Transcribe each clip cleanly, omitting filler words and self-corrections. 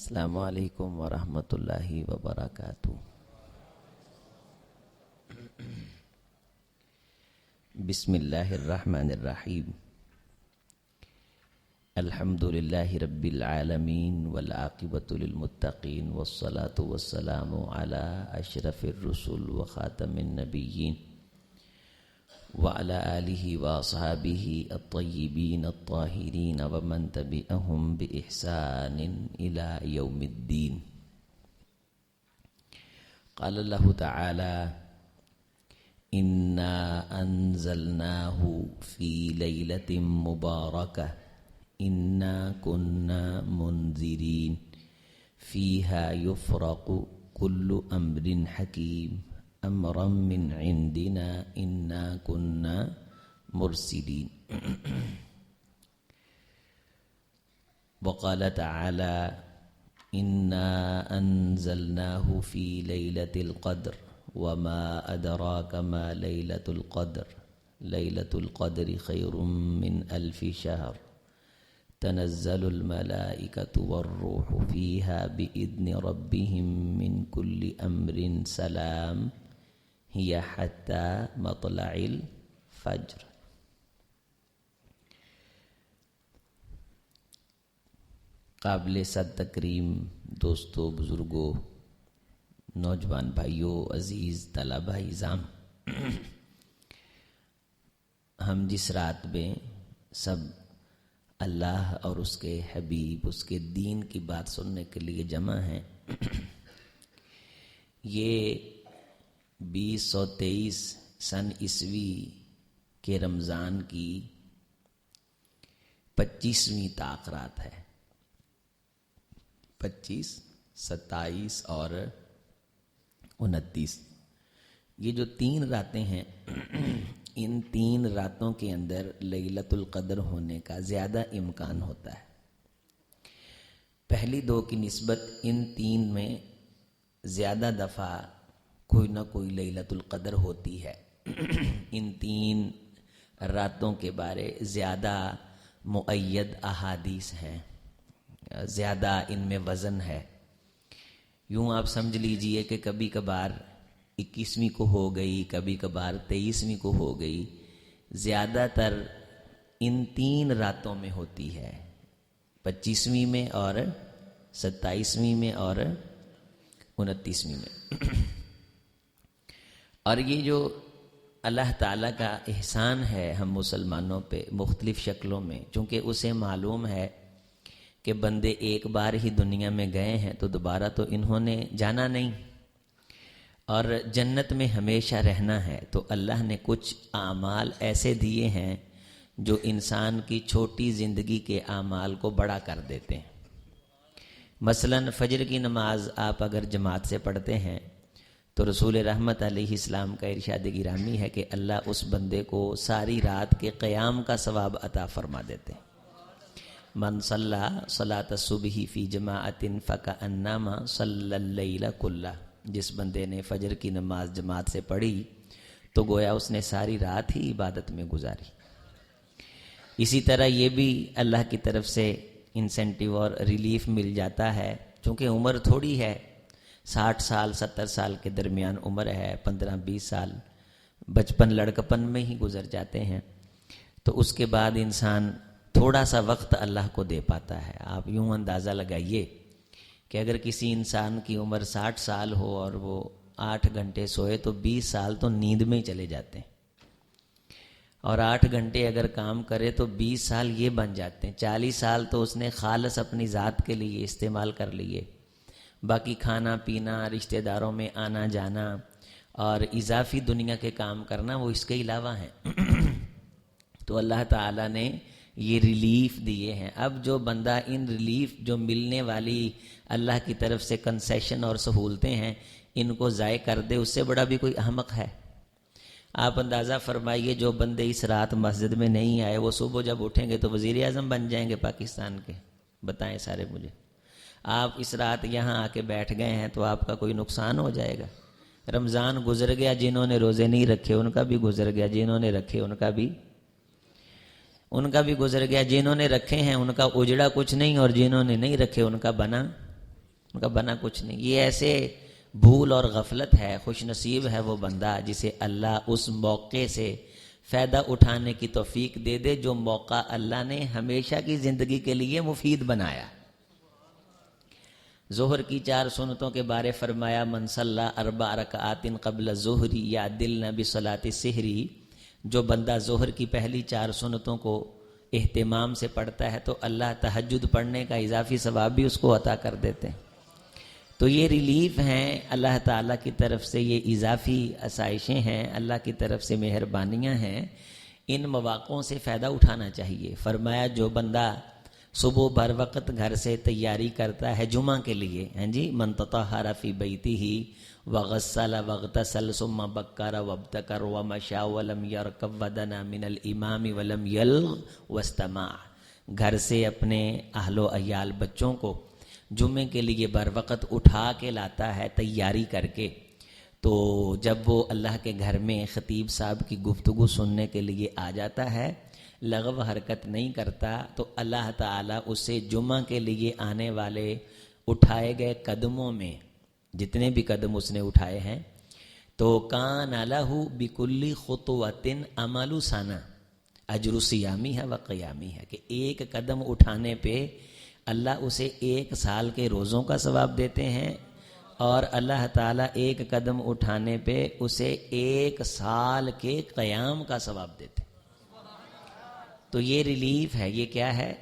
السلام علیکم ورحمۃ اللہ وبرکاتہ۔ بسم اللہ الرحمن الرحیم۔ الحمد للہ رب العالمین والعاقبۃ للمتقین والصلاة والسلام علی اشرف الرسل وخاتم النبیین وعلی آلہ واصحابہ الطیبین الطاہرین ومن تبعہم بإحسان الی یوم الدین۔ قال اللہ تعالی انا انزلناہ فی لیلۃ مبارکہ انا کنا منذرین فیہا یفرق کل امر حکیم امرا من عندنا انا کنا مرسلین۔ وقال تعالی انا انزلناہ فی لیلۃ القدر وما ادراک ما لیلۃ القدر لیلۃ القدر خیر من الف شہر تنزل الملائکۃ والروح فیہا بإذن ربہم من کل امر سلام ہی حتی مطلع الفجر۔ قابل صد تکریم دوستو، بزرگوں، نوجوان بھائیوں، عزیز طلبہ اعزام، ہم جس رات میں سب اللہ اور اس کے حبیب، اس کے دین کی بات سننے کے لیے جمع ہیں، یہ 2023 سن عیسوی کے رمضان کی 25ویں طاق رات ہے۔ 25، 27 اور 29، یہ جو 3 راتیں ہیں، ان 3 راتوں کے اندر لیلۃ القدر ہونے کا زیادہ امکان ہوتا ہے۔ پہلی 2 کی نسبت ان 3 میں زیادہ دفعہ کوئی نہ کوئی لیلۃ القدر ہوتی ہے۔ ان 3 راتوں کے بارے زیادہ مؤید احادیث ہیں، زیادہ ان میں وزن ہے۔ یوں آپ سمجھ لیجئے کہ کبھی کبھار 21ویں کو ہو گئی، کبھی کبھار 23ویں کو ہو گئی، زیادہ تر ان 3 راتوں میں ہوتی ہے، 25ویں میں اور 27ویں میں اور 29ویں میں۔ اور یہ جو اللہ تعالیٰ کا احسان ہے ہم مسلمانوں پہ مختلف شکلوں میں، چونکہ اسے معلوم ہے کہ بندے ایک بار ہی دنیا میں گئے ہیں تو دوبارہ تو انہوں نے جانا نہیں، اور جنت میں ہمیشہ رہنا ہے، تو اللہ نے کچھ اعمال ایسے دیے ہیں جو انسان کی چھوٹی زندگی کے اعمال کو بڑا کر دیتے ہیں۔ مثلا فجر کی نماز آپ اگر جماعت سے پڑھتے ہیں تو رسول رحمت علیہ السلام کا ارشاد گرامی ہے کہ اللہ اس بندے کو ساری رات کے قیام کا ثواب عطا فرما دیتے ہیں۔ من صلی صلاۃ الصبح فی جماعت فکأنما صلی اللیل کلہ، جس بندے نے فجر کی نماز جماعت سے پڑھی تو گویا اس نے ساری رات ہی عبادت میں گزاری۔ اسی طرح یہ بھی اللہ کی طرف سے انسینٹیو اور ریلیف مل جاتا ہے، چونکہ عمر تھوڑی ہے، 60 سال 70 سال کے درمیان عمر ہے، 15-20 سال بچپن لڑکپن میں ہی گزر جاتے ہیں، تو اس کے بعد انسان تھوڑا سا وقت اللہ کو دے پاتا ہے۔ آپ یوں اندازہ لگائیے کہ اگر کسی انسان کی عمر 60 سال ہو اور وہ 8 گھنٹے سوئے تو 20 سال تو نیند میں ہی چلے جاتے ہیں، اور 8 گھنٹے اگر کام کرے تو 20 سال یہ بن جاتے ہیں، 40 سال تو اس نے خالص اپنی ذات کے لیے استعمال کر لیے، باقی کھانا پینا، رشتہ داروں میں آنا جانا اور اضافی دنیا کے کام کرنا وہ اس کے علاوہ ہیں۔ تو اللہ تعالیٰ نے یہ ریلیف دیے ہیں۔ اب جو بندہ ان ریلیف جو ملنے والی اللہ کی طرف سے کنسیشن اور سہولتیں ہیں ان کو ضائع کر دے، اس سے بڑا بھی کوئی احمق ہے؟ آپ اندازہ فرمائیے، جو بندے اس رات مسجد میں نہیں آئے وہ صبح جب اٹھیں گے تو وزیر اعظم بن جائیں گے پاکستان کے؟ بتائیں سارے مجھے۔ آپ اس رات یہاں آ کے بیٹھ گئے ہیں تو آپ کا کوئی نقصان ہو جائے گا؟ رمضان گزر گیا، جنہوں نے روزے نہیں رکھے ان کا بھی گزر گیا، جنہوں نے رکھے ان کا بھی گزر گیا، جنہوں نے رکھے ہیں ان کا اجڑا کچھ نہیں، اور جنہوں نے نہیں رکھے ان کا بنا ان کا بنا کچھ نہیں. یہ ایسے بھول اور غفلت ہے. خوش نصیب ہے وہ بندہ جسے اللہ اس موقع سے فائدہ اٹھانے کی توفیق دے دے جو موقع اللہ نے ہمیشہ کی زندگی کے لیے مفید بنایا. ظہر کی 4 سنتوں کے بارے فرمایا من صلی 4 رکعات قبل الظہر یعدلن بصلاۃ السحر. جو بندہ ظہر کی پہلی 4 سنتوں کو اہتمام سے پڑھتا ہے تو اللہ تہجد پڑھنے کا اضافی ثواب بھی اس کو عطا کر دیتے ہیں. تو یہ ریلیف ہیں اللہ تعالیٰ کی طرف سے, یہ اضافی آسائشیں ہیں اللہ کی طرف سے, مہربانیاں ہیں. ان مواقعوں سے فائدہ اٹھانا چاہیے. فرمایا جو بندہ صبح بر وقت گھر سے تیاری کرتا ہے جمعہ کے لیے, ہیں جی, من تطہر فی بیتہ وغسل واغتسل ثم بکر وابتکر ومشى ولم یرکب ودنا من الامام ولم یلغ واستمع. گھر سے اپنے اہل و عیال بچوں کو جمعے کے لیے بر وقت اٹھا کے لاتا ہے تیاری کر کے, تو جب وہ اللہ کے گھر میں خطیب صاحب کی گفتگو سننے کے لیے آ جاتا ہے, لغو حرکت نہیں کرتا, تو اللہ تعالیٰ اسے جمعہ کے لیے آنے والے اٹھائے گئے قدموں میں جتنے بھی قدم اس نے اٹھائے ہیں تو کان لہ بکل خطوۃ عمل سنہ اجر صیامیہ و قیامیہ, کہ ایک قدم اٹھانے پہ اللہ اسے 1 سال کے روزوں کا ثواب دیتے ہیں, اور اللہ تعالیٰ ایک قدم اٹھانے پہ اسے 1 سال کے قیام کا ثواب دیتے. تو یہ ریلیف ہے, یہ کیا ہے.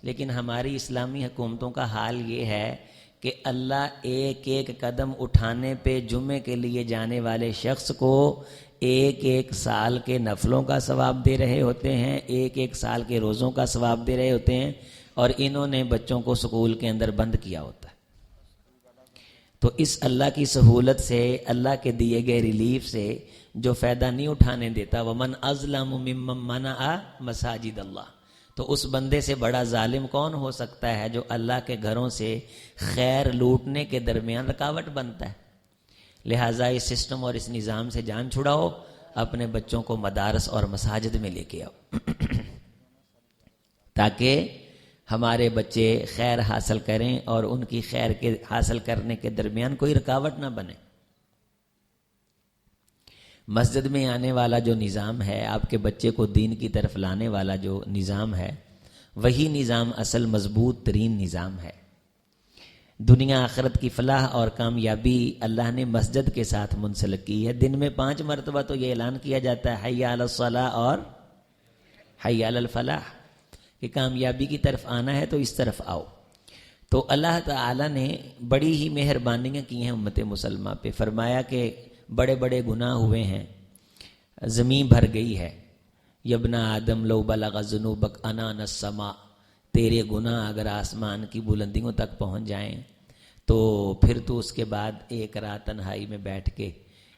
لیکن ہماری اسلامی حکومتوں کا حال یہ ہے کہ اللہ ایک قدم اٹھانے پہ جمعے کے لیے جانے والے شخص کو 1 سال کے نفلوں کا ثواب دے رہے ہوتے ہیں, 1 سال کے روزوں کا ثواب دے رہے ہوتے ہیں, اور انہوں نے بچوں کو سکول کے اندر بند کیا ہوتا ہے. تو اس اللہ کی سہولت سے, اللہ کے دیے گئے ریلیف سے جو فائدہ نہیں اٹھانے دیتا, ومن اظلم ممن منع مساجد اللہ, تو اس بندے سے بڑا ظالم کون ہو سکتا ہے جو اللہ کے گھروں سے خیر لوٹنے کے درمیان رکاوٹ بنتا ہے. لہٰذا اس سسٹم اور اس نظام سے جان چھڑاؤ, اپنے بچوں کو مدارس اور مساجد میں لے کے آؤ تاکہ ہمارے بچے خیر حاصل کریں اور ان کی خیر کے حاصل کرنے کے درمیان کوئی رکاوٹ نہ بنے. مسجد میں آنے والا جو نظام ہے, آپ کے بچے کو دین کی طرف لانے والا جو نظام ہے, وہی نظام اصل مضبوط ترین نظام ہے. دنیا آخرت کی فلاح اور کامیابی اللہ نے مسجد کے ساتھ منسلک کی ہے. دن میں 5 مرتبہ تو یہ اعلان کیا جاتا ہے حی علی الصلاۃ اور حی علی الفلاح, کہ کامیابی کی طرف آنا ہے تو اس طرف آؤ. تو اللہ تعالیٰ نے بڑی ہی مہربانیاں کی ہیں امت مسلمہ پہ. فرمایا کہ بڑے بڑے گناہ ہوئے ہیں, زمین بھر گئی ہے. یبن آدم لو بلغ ذنوبک عنان السماء, تیرے گناہ اگر آسمان کی بلندیوں تک پہنچ جائیں تو پھر تو اس کے بعد ایک رات تنہائی میں بیٹھ کے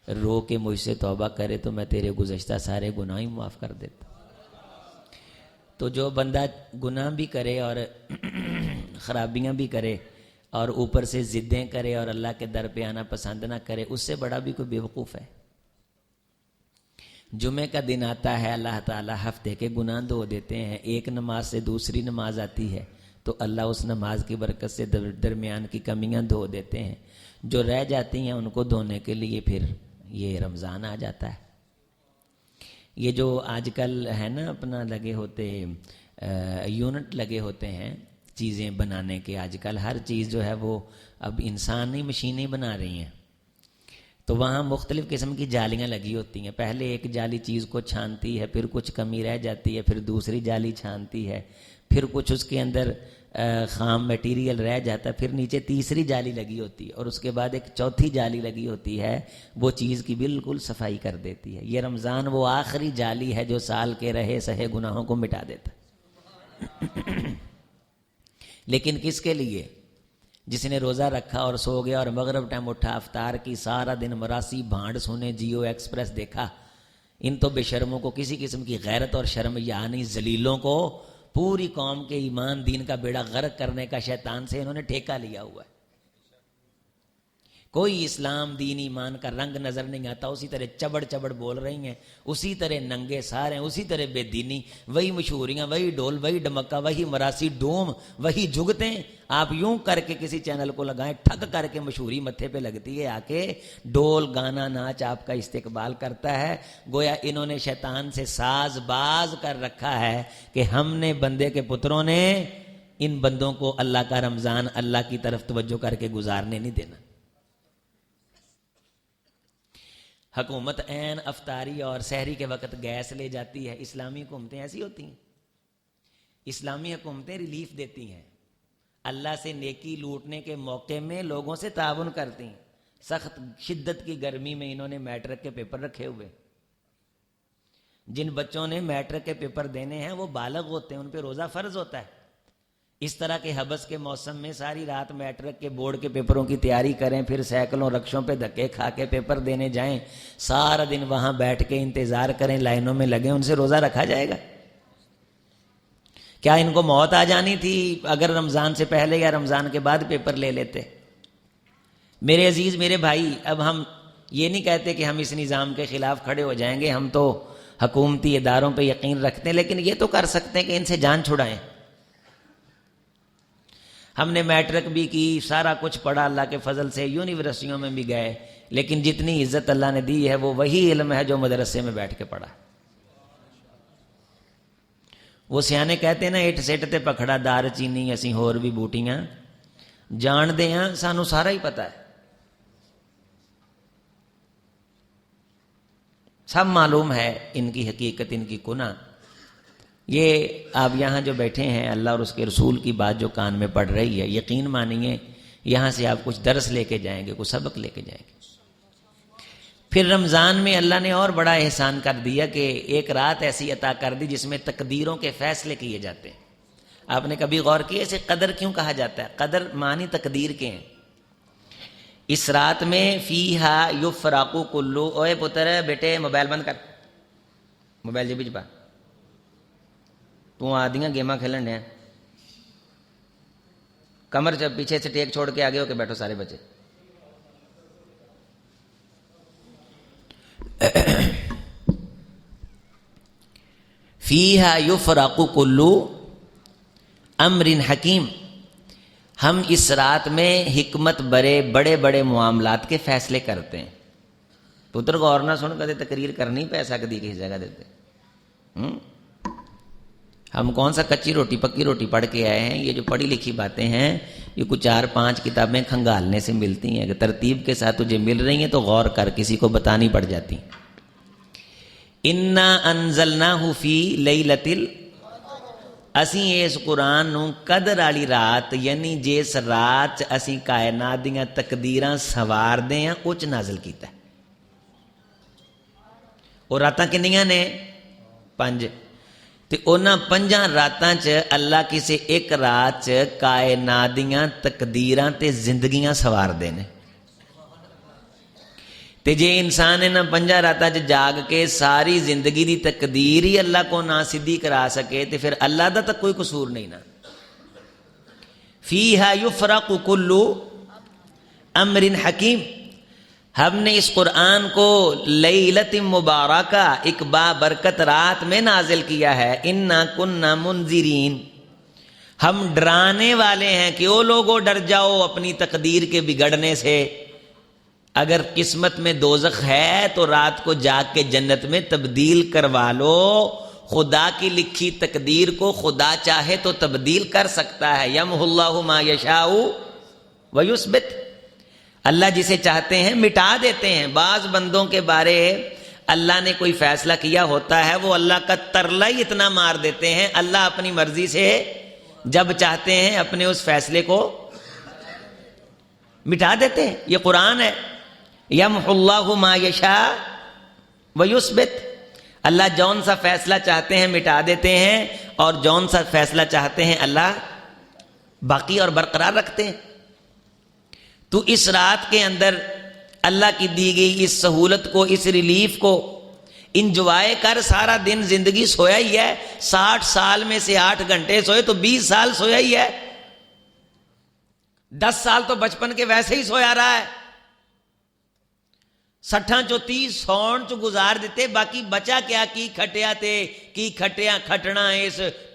رو کے مجھ سے توبہ کرے تو میں تیرے گزشتہ سارے گناہ ہی معاف کر دیتا. تو جو بندہ گناہ بھی کرے اور خرابیاں بھی کرے اور اوپر سے ضدیں کرے اور اللہ کے در پہ آنا پسند نہ کرے, اس سے بڑا بھی کوئی بیوقوف ہے. جمعے کا دن آتا ہے, اللہ تعالیٰ ہفتے کے گناہ دھو دیتے ہیں. ایک نماز سے دوسری نماز آتی ہے تو اللہ اس نماز کی برکت سے درمیان کی کمیاں دھو دیتے ہیں. جو رہ جاتی ہیں ان کو دھونے کے لیے پھر یہ رمضان آ جاتا ہے. یہ جو آج کل ہے نا اپنا لگے ہوتے یونٹ لگے ہوتے ہیں چیزیں بنانے کے, آج کل ہر چیز جو ہے وہ اب انسان نہیں مشینیں بنا رہی ہیں. تو وہاں مختلف قسم کی جالیاں لگی ہوتی ہیں. پہلے ایک جالی چیز کو چھانتی ہے, پھر کچھ کمی رہ جاتی ہے, پھر دوسری جالی چھانتی ہے, پھر کچھ اس کے اندر خام میٹیریل رہ جاتا ہے, پھر نیچے تیسری جالی لگی ہوتی ہے, اور اس کے بعد ایک چوتھی جالی لگی ہوتی ہے, وہ چیز کی بالکل صفائی کر دیتی ہے. یہ رمضان وہ آخری جالی ہے جو سال کے رہے سہے گناہوں کو مٹا دیتا ہے. لیکن کس کے لیے؟ جس نے روزہ رکھا اور سو گیا اور مغرب ٹائم اٹھا, افطار کی, سارا دن مراسی بھانڈ سنے, جیو ایکسپریس دیکھا. ان تو بے شرموں کو کسی قسم کی غیرت اور شرم یعنی ذلیلوں کو پوری قوم کے ایمان دین کا بیڑا غرق کرنے کا شیطان سے انہوں نے ٹھیکہ لیا ہوا ہے. کوئی اسلام دین ایمان کا رنگ نظر نہیں آتا، اسی طرح چبڑ چبڑ بول رہی ہیں، اسی طرح ننگے سار ہیں، اسی طرح بے دینی، وہی مشہوریاں، وہی ڈھول، وہی ڈمکا، وہی مراسی ڈوم، وہی جگتیں۔ آپ یوں کر کے کسی چینل کو لگائیں، ٹھگ کر کے مشہوری متھے پہ لگتی ہے، آ کے ڈول گانا ناچ آپ کا استقبال کرتا ہے۔ گویا انہوں نے شیطان سے ساز باز کر رکھا ہے کہ ہم نے بندے کے پتروں نے ان بندوں کو اللہ کا رمضان اللہ کی طرف توجہ کر کے گزارنے نہیں دینا۔ حکومت عین افطاری اور سحری کے وقت گیس لے جاتی ہے۔ اسلامی حکومتیں ایسی ہوتی ہیں، اسلامی حکومتیں ریلیف دیتی ہیں، اللہ سے نیکی لوٹنے کے موقع میں لوگوں سے تعاون کرتی ہیں۔ سخت شدت کی گرمی میں انہوں نے میٹرک کے پیپر رکھے ہوئے، جن بچوں نے میٹرک کے پیپر دینے ہیں وہ بالغ ہوتے ہیں، ان پہ روزہ فرض ہوتا ہے۔ اس طرح کے حبس کے موسم میں ساری رات میٹرک کے بورڈ کے پیپروں کی تیاری کریں، پھر سینکڑوں رکشوں پہ دھکے کھا کے پیپر دینے جائیں، سارا دن وہاں بیٹھ کے انتظار کریں، لائنوں میں لگیں، ان سے روزہ رکھا جائے گا؟ کیا ان کو موت آ جانی تھی اگر رمضان سے پہلے یا رمضان کے بعد پیپر لے لیتے؟ میرے عزیز، میرے بھائی، اب ہم یہ نہیں کہتے کہ ہم اس نظام کے خلاف کھڑے ہو جائیں گے، ہم تو حکومتی اداروں پہ یقین رکھتے ہیں، لیکن یہ تو کر سکتے ہیں کہ ان سے جان چھڑائیں۔ ہم نے میٹرک بھی کی، سارا کچھ پڑھا اللہ کے فضل سے، یونیورسٹیوں میں بھی گئے، لیکن جتنی عزت اللہ نے دی ہے وہ وہی علم ہے جو مدرسے میں بیٹھ کے پڑھا۔ وہ سیانے کہتے ہیں نا، اٹھ سٹ تے پکھڑا دار چینی اسی ہور بھی بوٹیاں جان دے ہاں، سانو سارا ہی پتہ ہے، سب معلوم ہے ان کی حقیقت، ان کی کنہ۔ یہ آپ یہاں جو بیٹھے ہیں، اللہ اور اس کے رسول کی بات جو کان میں پڑ رہی ہے، یقین مانیے یہاں سے آپ کچھ درس لے کے جائیں گے، کچھ سبق لے کے جائیں گے۔ پھر رمضان میں اللہ نے اور بڑا احسان کر دیا کہ ایک رات ایسی عطا کر دی جس میں تقدیروں کے فیصلے کیے جاتے ہیں۔ آپ نے کبھی غور کیا اسے قدر کیوں کہا جاتا ہے؟ قدر معنی تقدیر کے ہیں۔ اس رات میں فیہا یفرق کل، اوے پتر بیٹے موبائل بند کر، موبائل جیب وچ پا، تو آدیاں گیماں کھیلن ڈیا، کمر جب پیچھے سے ٹیک چھوڑ کے آگے ہو کے بیٹھو سارے بچے۔ فیہا یفرق کل امر حکیم، ہم اس رات میں حکمت برے بڑے بڑے معاملات کے فیصلے کرتے ہیں۔ پتر غور نہ سن، کدے تقریر کرنی پہ سکتی کسی جگہ دیتے۔ ہم کون سا کچی روٹی پکی روٹی پڑھ کے آئے ہیں؟ یہ جو پڑھی لکھی باتیں ہیں یہ کچھ 4-5 کتابیں کھنگالنے سے ملتی ہیں، اگر ترتیب کے ساتھ تجھے مل رہی ہیں تو غور کر، کسی کو بتانی پڑ جاتی۔ انا انزلناہ فی لیلۃ اسی اس قرآن نو قدر والی رات، یعنی جس رات اسی کائنات دیاں تقدیراں سوار دے ہیں اچ نازل کیتا ہے۔ اور راتاں کنیاں نے؟ 5۔ تے انہاں 5 راتاں چ اللہ کسے ایک رات چ کائنات دیاں تقدیراں تے زندگیاں سوار دے نے۔ تے جے انسان انہاں 5 راتاں چ جاگ کے ساری زندگی دی تقدیر ہی اللہ کو نہ سیدھی کرا سکے تے پھر اللہ دا تک کوئی قصور نہیں نا۔ فیہا یفرق کل امر حکیم، ہم نے اس قرآن کو لیلۃ مبارکہ، ایک بابرکت رات میں نازل کیا ہے۔ انا کننا منذرین، ہم ڈرانے والے ہیں کہ او لوگوں ڈر جاؤ اپنی تقدیر کے بگڑنے سے۔ اگر قسمت میں دوزخ ہے تو رات کو جاگ کے جنت میں تبدیل کروا لو۔ خدا کی لکھی تقدیر کو خدا چاہے تو تبدیل کر سکتا ہے۔ یمحو اللہ ما یشاء ویثبت، اللہ جسے چاہتے ہیں مٹا دیتے ہیں۔ بعض بندوں کے بارے اللہ نے کوئی فیصلہ کیا ہوتا ہے، وہ اللہ کا ترلا ہی اتنا مار دیتے ہیں، اللہ اپنی مرضی سے جب چاہتے ہیں اپنے اس فیصلے کو مٹا دیتے ہیں۔ یہ قرآن ہے، یمحو اللہ ما یشاء ویثبت، اللہ جون سا فیصلہ چاہتے ہیں مٹا دیتے ہیں، اور جون سا فیصلہ چاہتے ہیں اللہ باقی اور برقرار رکھتے ہیں۔ تو اس رات کے اندر اللہ کی دی گئی اس سہولت کو، اس ریلیف کو انجوائے کر۔ سارا دن زندگی سویا ہی ہے، 60 سال میں سے 8 گھنٹے سوئے تو 20 سال سویا ہی ہے، 10 سال تو بچپن کے ویسے ہی سویا رہا ہے، 60 ਚੋਂ 30 ਸੌਣ ਚ ਗੁਜ਼ਾਰ ਦਿੱਤੇ, ਬਾਕੀ ਬਚਾ ਕਿਆ? ਕੀ ਖਟਿਆ ਤੇ ਕੀ ਖਟਿਆ ਖਟਣਾ ਇਸ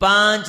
5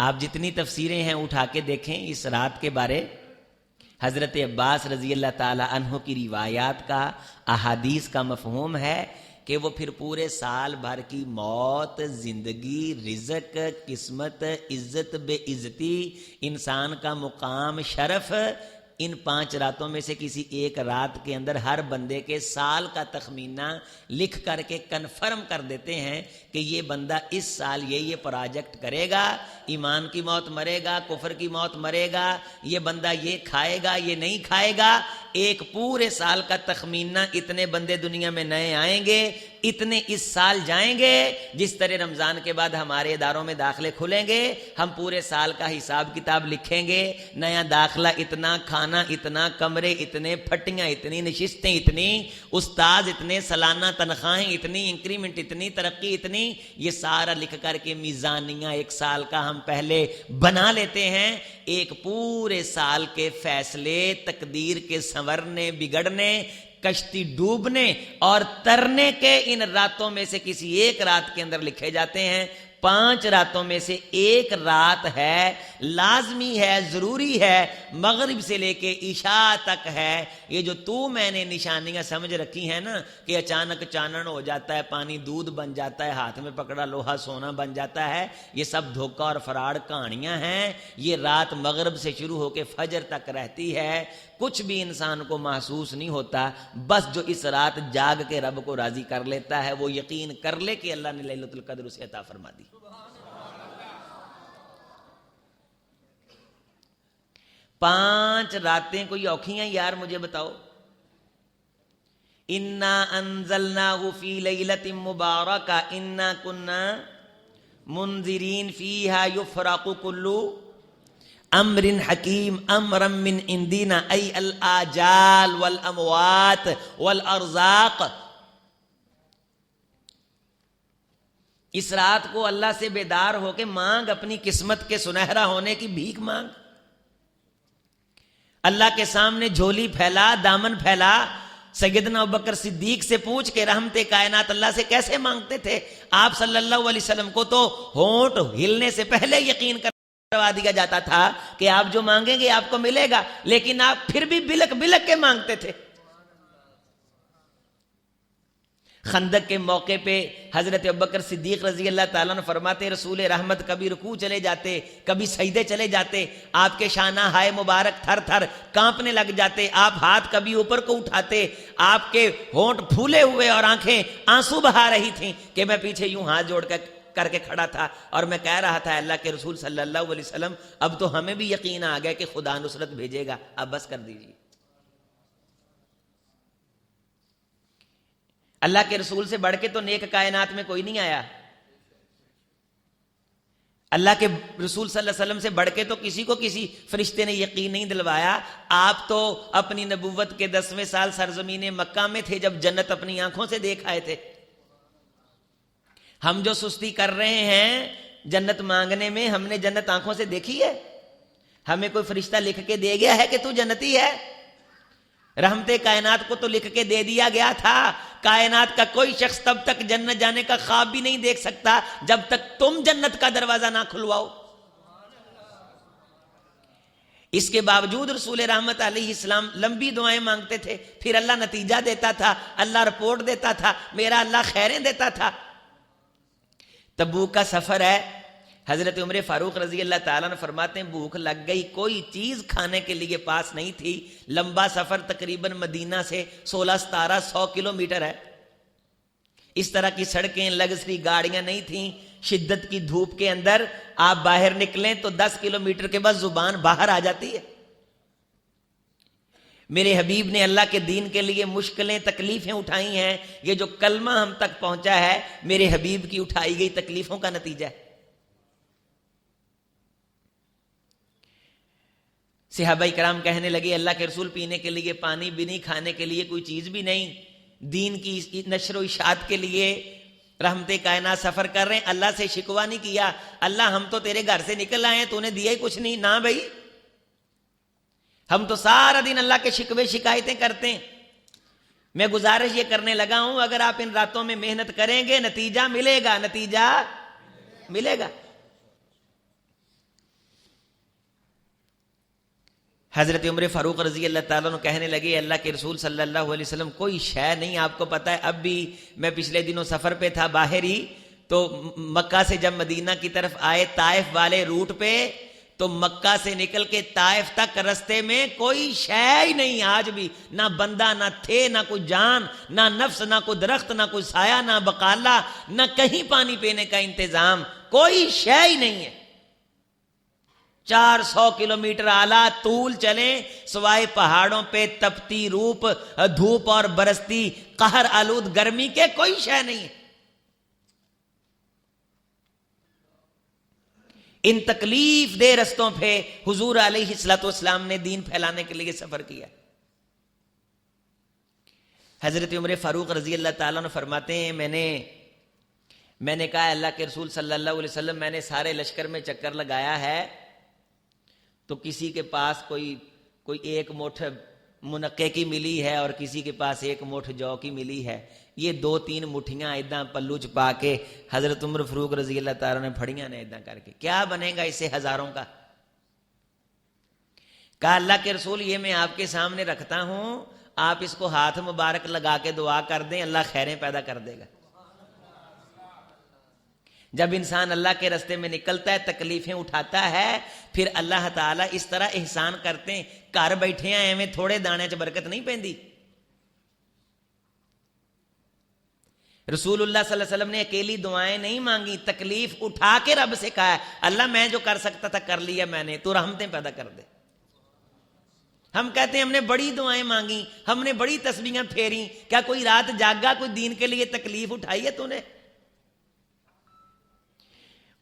آپ جتنی تفسیریں ہیں اٹھا کے دیکھیں اس رات کے بارے، حضرت عباس رضی اللہ تعالی عنہ کی روایات کا، احادیث کا مفہوم ہے کہ وہ پھر پورے سال بھر کی موت، زندگی، رزق، قسمت، عزت، بے عزتی، انسان کا مقام، شرف، ان 5 راتوں میں سے کسی ایک رات کے اندر ہر بندے کے سال کا تخمینہ لکھ کر کے کنفرم کر دیتے ہیں کہ یہ بندہ اس سال یہ پروجیکٹ کرے گا، ایمان کی موت مرے گا، کفر کی موت مرے گا، یہ بندہ یہ کھائے گا، یہ نہیں کھائے گا۔ ایک پورے سال کا تخمینہ، اتنے بندے دنیا میں نئے آئیں گے، اتنے اس سال جائیں گے۔ جس طرح رمضان کے بعد ہمارے اداروں میں داخلے کھلیں گے، ہم پورے سال کا حساب کتاب لکھیں گے، نیا داخلہ اتنا، کھانا اتنا، کمرے اتنے، پھٹیاں اتنی، نشستیں اتنی، استاد اتنے، سالانہ تنخواہیں اتنی، انکریمنٹ اتنی، ترقی اتنی، یہ سارا لکھ کر کے میزانیہ ایک سال کا ہم پہلے بنا لیتے ہیں۔ ایک پورے سال کے فیصلے تقدیر کے سنورنے، بگڑنے، کشتی ڈوبنے اور ترنے کے ان راتوں میں سے کسی ایک رات کے اندر لکھے جاتے ہیں۔ 5 راتوں میں سے ایک رات ہے، لازمی ہے، ضروری ہے، مغرب سے لے کے عشاء تک ہے۔ یہ جو میں نے نشانیاں سمجھ رکھی ہیں نا کہ اچانک چانن ہو جاتا ہے، پانی دودھ بن جاتا ہے، ہاتھ میں پکڑا لوہا سونا بن جاتا ہے، یہ سب دھوکہ اور فراڈ کہانیاں ہیں۔ یہ رات مغرب سے شروع ہو کے فجر تک رہتی ہے، کچھ بھی انسان کو محسوس نہیں ہوتا، بس جو اس رات جاگ کے رب کو راضی کر لیتا ہے وہ یقین کر لے کہ اللہ نے لیلۃ القدر اسے عطا فرما دی۔ 5 راتیں کوئی اوکھی ہیں یار؟ مجھے بتاؤ۔ انا انزلناہ فی لیلۃ مبارکہ انا کنا منذرین فیہا یفرق کل امر حکیم امرا من عندنا ای الاجال والاموات والارزاق۔ اس رات کو اللہ سے بیدار ہو کے مانگ، اپنی قسمت کے سنہرا ہونے کی بھیک مانگ، اللہ کے سامنے جھولی پھیلا، دامن پھیلا۔ سیدنا ابوبکر صدیق سے پوچھ کے رحمت کائنات اللہ سے کیسے مانگتے تھے؟ آپ صلی اللہ علیہ وسلم کو تو ہونٹ ہلنے سے پہلے یقین کروا دیا جاتا تھا کہ آپ جو مانگیں گے آپ کو ملے گا، لیکن آپ پھر بھی بلک بلک کے مانگتے تھے۔ خندق کے موقع پہ حضرت ابوبکر صدیق رضی اللہ تعالیٰ عنہ فرماتے رسول رحمت کبھی رکوع چلے جاتے، کبھی سجدے چلے جاتے، آپ کے شانہ ہائے مبارک تھر تھر کانپنے لگ جاتے، آپ ہاتھ کبھی اوپر کو اٹھاتے، آپ کے ہونٹ پھولے ہوئے اور آنکھیں آنسو بہا رہی تھیں کہ میں پیچھے یوں ہاتھ جوڑ کر کے کھڑا تھا اور میں کہہ رہا تھا اللہ کے رسول صلی اللہ علیہ وسلم اب تو ہمیں بھی یقین آ گیا کہ خدا نصرت بھیجے گا، اب بس کر دیجیے۔ اللہ کے رسول سے بڑھ کے تو نیک کائنات میں کوئی نہیں آیا، اللہ کے رسول صلی اللہ علیہ وسلم سے بڑھ کے تو کسی کو کسی فرشتے نے یقین نہیں دلوایا۔ آپ تو اپنی نبوت کے 10ویں سال سرزمین مکہ میں تھے جب جنت اپنی آنکھوں سے دیکھ آئے تھے۔ ہم جو سستی کر رہے ہیں جنت مانگنے میں، ہم نے جنت آنکھوں سے دیکھی ہے؟ ہمیں کوئی فرشتہ لکھ کے دے گیا ہے کہ تو جنتی ہے؟ رحمت کائنات کو تو لکھ کے دے دیا گیا تھا۔ کائنات کا کوئی شخص تب تک جنت جانے کا خواب بھی نہیں دیکھ سکتا جب تک تم جنت کا دروازہ نہ کھلواؤ۔ اس کے باوجود رسول رحمت علیہ السلام لمبی دعائیں مانگتے تھے، پھر اللہ نتیجہ دیتا تھا، اللہ رپورٹ دیتا تھا، میرا اللہ خیریں دیتا تھا۔ تبوک کا سفر ہے، حضرت عمر فاروق رضی اللہ تعالیٰ نے فرماتے ہیں بھوک لگ گئی، کوئی چیز کھانے کے لیے پاس نہیں تھی، لمبا سفر تقریباً مدینہ سے 1600-1700 کلومیٹر ہے، اس طرح کی سڑکیں لگژری گاڑیاں نہیں تھیں، شدت کی دھوپ کے اندر آپ باہر نکلیں تو 10 کلومیٹر کے بعد زبان باہر آ جاتی ہے۔ میرے حبیب نے اللہ کے دین کے لیے مشکلیں تکلیفیں اٹھائی ہیں، یہ جو کلمہ ہم تک پہنچا ہے میرے حبیب کی اٹھائی گئی تکلیفوں کا نتیجہ ہے۔ صحابہ کرام کہنے لگے اللہ کے رسول پینے کے لیے پانی بھی نہیں، کھانے کے لیے کوئی چیز بھی نہیں، دین کی نشر و اشاعت کے لیے رحمت کائنات سفر کر رہے ہیں، اللہ سے شکوہ نہیں کیا، اللہ ہم تو تیرے گھر سے نکل آئے ہیں تو نے دیا ہی کچھ نہیں؟ نہ بھائی، ہم تو سارا دن اللہ کے شکوے شکایتیں کرتے ہیں۔ میں گزارش یہ کرنے لگا ہوں اگر آپ ان راتوں میں محنت کریں گے نتیجہ ملے گا، نتیجہ ملے گا۔ حضرت عمر فاروق رضی اللہ تعالیٰ عنہ کہنے لگے اللہ کے رسول صلی اللہ علیہ وسلم کوئی شے نہیں آپ کو پتہ ہے. اب بھی میں پچھلے دنوں سفر پہ تھا باہر ہی، تو مکہ سے جب مدینہ کی طرف آئے طائف والے روٹ پہ، تو مکہ سے نکل کے طائف تک رستے میں کوئی شے ہی نہیں، آج بھی نہ بندہ نہ تھے، نہ کوئی جان، نہ نفس، نہ کوئی درخت، نہ کوئی سایہ، نہ بقالہ، نہ کہیں پانی پینے کا انتظام، کوئی شے ہی نہیں ہے. 400 کلومیٹر اعلیٰ طول چلیں سوائے پہاڑوں پہ تپتی روپ دھوپ اور برستی قہر آلود گرمی کے کوئی شے نہیں ہے. ان تکلیف دہ رستوں پہ حضور علیہ الصلوۃ والسلام نے دین پھیلانے کے لیے سفر کیا. حضرت عمر فاروق رضی اللہ تعالیٰ عنہ فرماتے ہیں میں نے کہا اللہ کے رسول صلی اللہ علیہ وسلم میں نے سارے لشکر میں چکر لگایا ہے تو کسی کے پاس کوئی ایک مٹھ منقے کی ملی ہے اور کسی کے پاس ایک مٹھ جو کی ملی ہے. یہ 2-3 مٹھیاں اداں پلو چپا کے حضرت عمر فاروق رضی اللہ تعالیٰ نے پھڑیاں نے اداں کر کے کیا بنے گا اس سے ہزاروں کا. کہا اللہ کے رسول یہ میں آپ کے سامنے رکھتا ہوں، آپ اس کو ہاتھ مبارک لگا کے دعا کر دیں، اللہ خیریں پیدا کر دے گا. جب انسان اللہ کے رستے میں نکلتا ہے تکلیفیں اٹھاتا ہے پھر اللہ تعالیٰ اس طرح احسان کرتے ہیں. گھر بیٹھے ہیں ایویں تھوڑے دانے چ برکت نہیں پیندی. رسول اللہ صلی اللہ علیہ وسلم نے اکیلی دعائیں نہیں مانگی، تکلیف اٹھا کے رب سے کہا ہے اللہ میں جو کر سکتا تھا کر لیا میں نے، تو رحمتیں پیدا کر دے. ہم کہتے ہیں ہم نے بڑی دعائیں مانگی، ہم نے بڑی تسبیحیں پھیری، کیا کوئی رات جاگا، کوئی دین کے لیے تکلیف اٹھائی ہے تو نے؟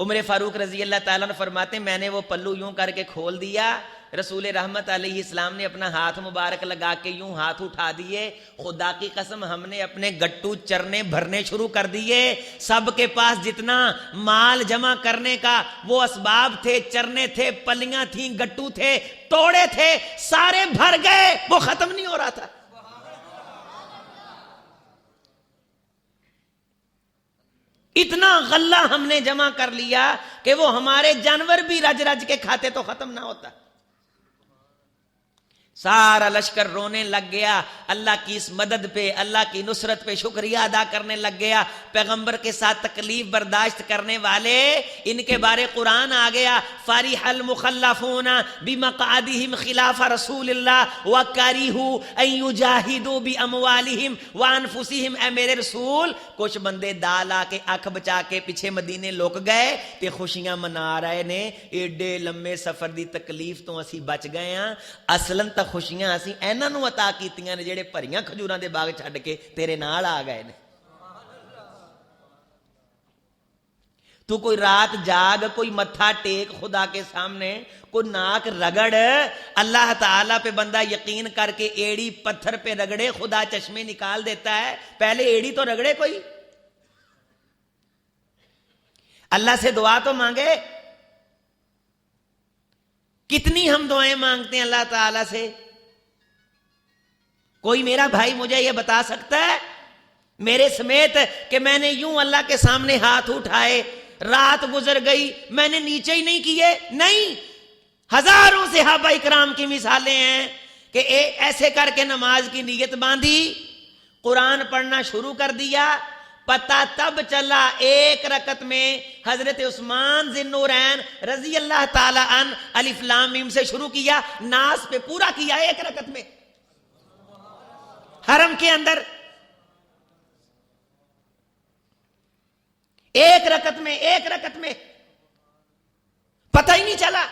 عمر فاروق رضی اللہ تعالیٰ نے فرماتے ہیں میں نے وہ پلو یوں کر کے کھول دیا، رسول رحمت علیہ السلام نے اپنا ہاتھ مبارک لگا کے یوں ہاتھ اٹھا دیے. خدا کی قسم ہم نے اپنے گٹو چرنے بھرنے شروع کر دیے. سب کے پاس جتنا مال جمع کرنے کا وہ اسباب تھے، چرنے تھے، پلیاں تھیں، گٹو تھے، توڑے تھے، سارے بھر گئے، وہ ختم نہیں ہو رہا تھا. اتنا غلہ ہم نے جمع کر لیا کہ وہ ہمارے جانور بھی رج رج کے کھاتے تو ختم نہ ہوتا. سارا لشکر رونے لگ گیا، اللہ کی اس مدد پہ، اللہ کی نصرت پہ شکریہ ادا کرنے لگ گیا. پیغمبر کے ساتھ تکلیف برداشت کرنے والے ان کے بارے قرآن آ گیا فارح المخلفون بمقعدہم خلاف رسول اللہ وکرہوا ان یجاہدوا باموالہم وانفسہم. اے میرے رسول کچھ بندے دال آ کے اکھ بچا کے پیچھے مدینے لوک گئے تے خوشیاں منا رہے نے، ایڈے لمبے سفر دی تکلیف تو اسی بچ گئے ہاں. اصلاً تا خوشیاں اسی ایناں نوں عطا کیتیاں نے جڑے بھریاں کھجوراں دے باغ چھڈ کے تیرے نال آ گئے نے. تو کوئی رات جاگ، کوئی متھا ٹیک خدا کے سامنے، کوئی ناک رگڑ، اللہ تعالیٰ پہ بندہ یقین کر کے ایڑی پتھر پہ رگڑے خدا چشمے نکال دیتا ہے. پہلے ایڑی تو رگڑے، کوئی اللہ سے دعا تو مانگے. کتنی ہم دعائیں مانگتے ہیں اللہ تعالیٰ سے. کوئی میرا بھائی مجھے یہ بتا سکتا ہے میرے سمیت کہ میں نے یوں اللہ کے سامنے ہاتھ اٹھائے، رات گزر گئی میں نے نیچے ہی نہیں کیے؟ نہیں. ہزاروں صحابہ اکرام کی مثالیں ہیں کہ ایسے کر کے نماز کی نیت باندھی، قرآن پڑھنا شروع کر دیا. پتہ تب چلا ایک رکعت میں حضرت عثمان ذی النورین رضی اللہ تعالی عنہ الف لام میم سے شروع کیا، ناس پہ پورا کیا ایک رکعت میں، حرم کے اندر ایک رکعت میں پتہ ہی نہیں چلا.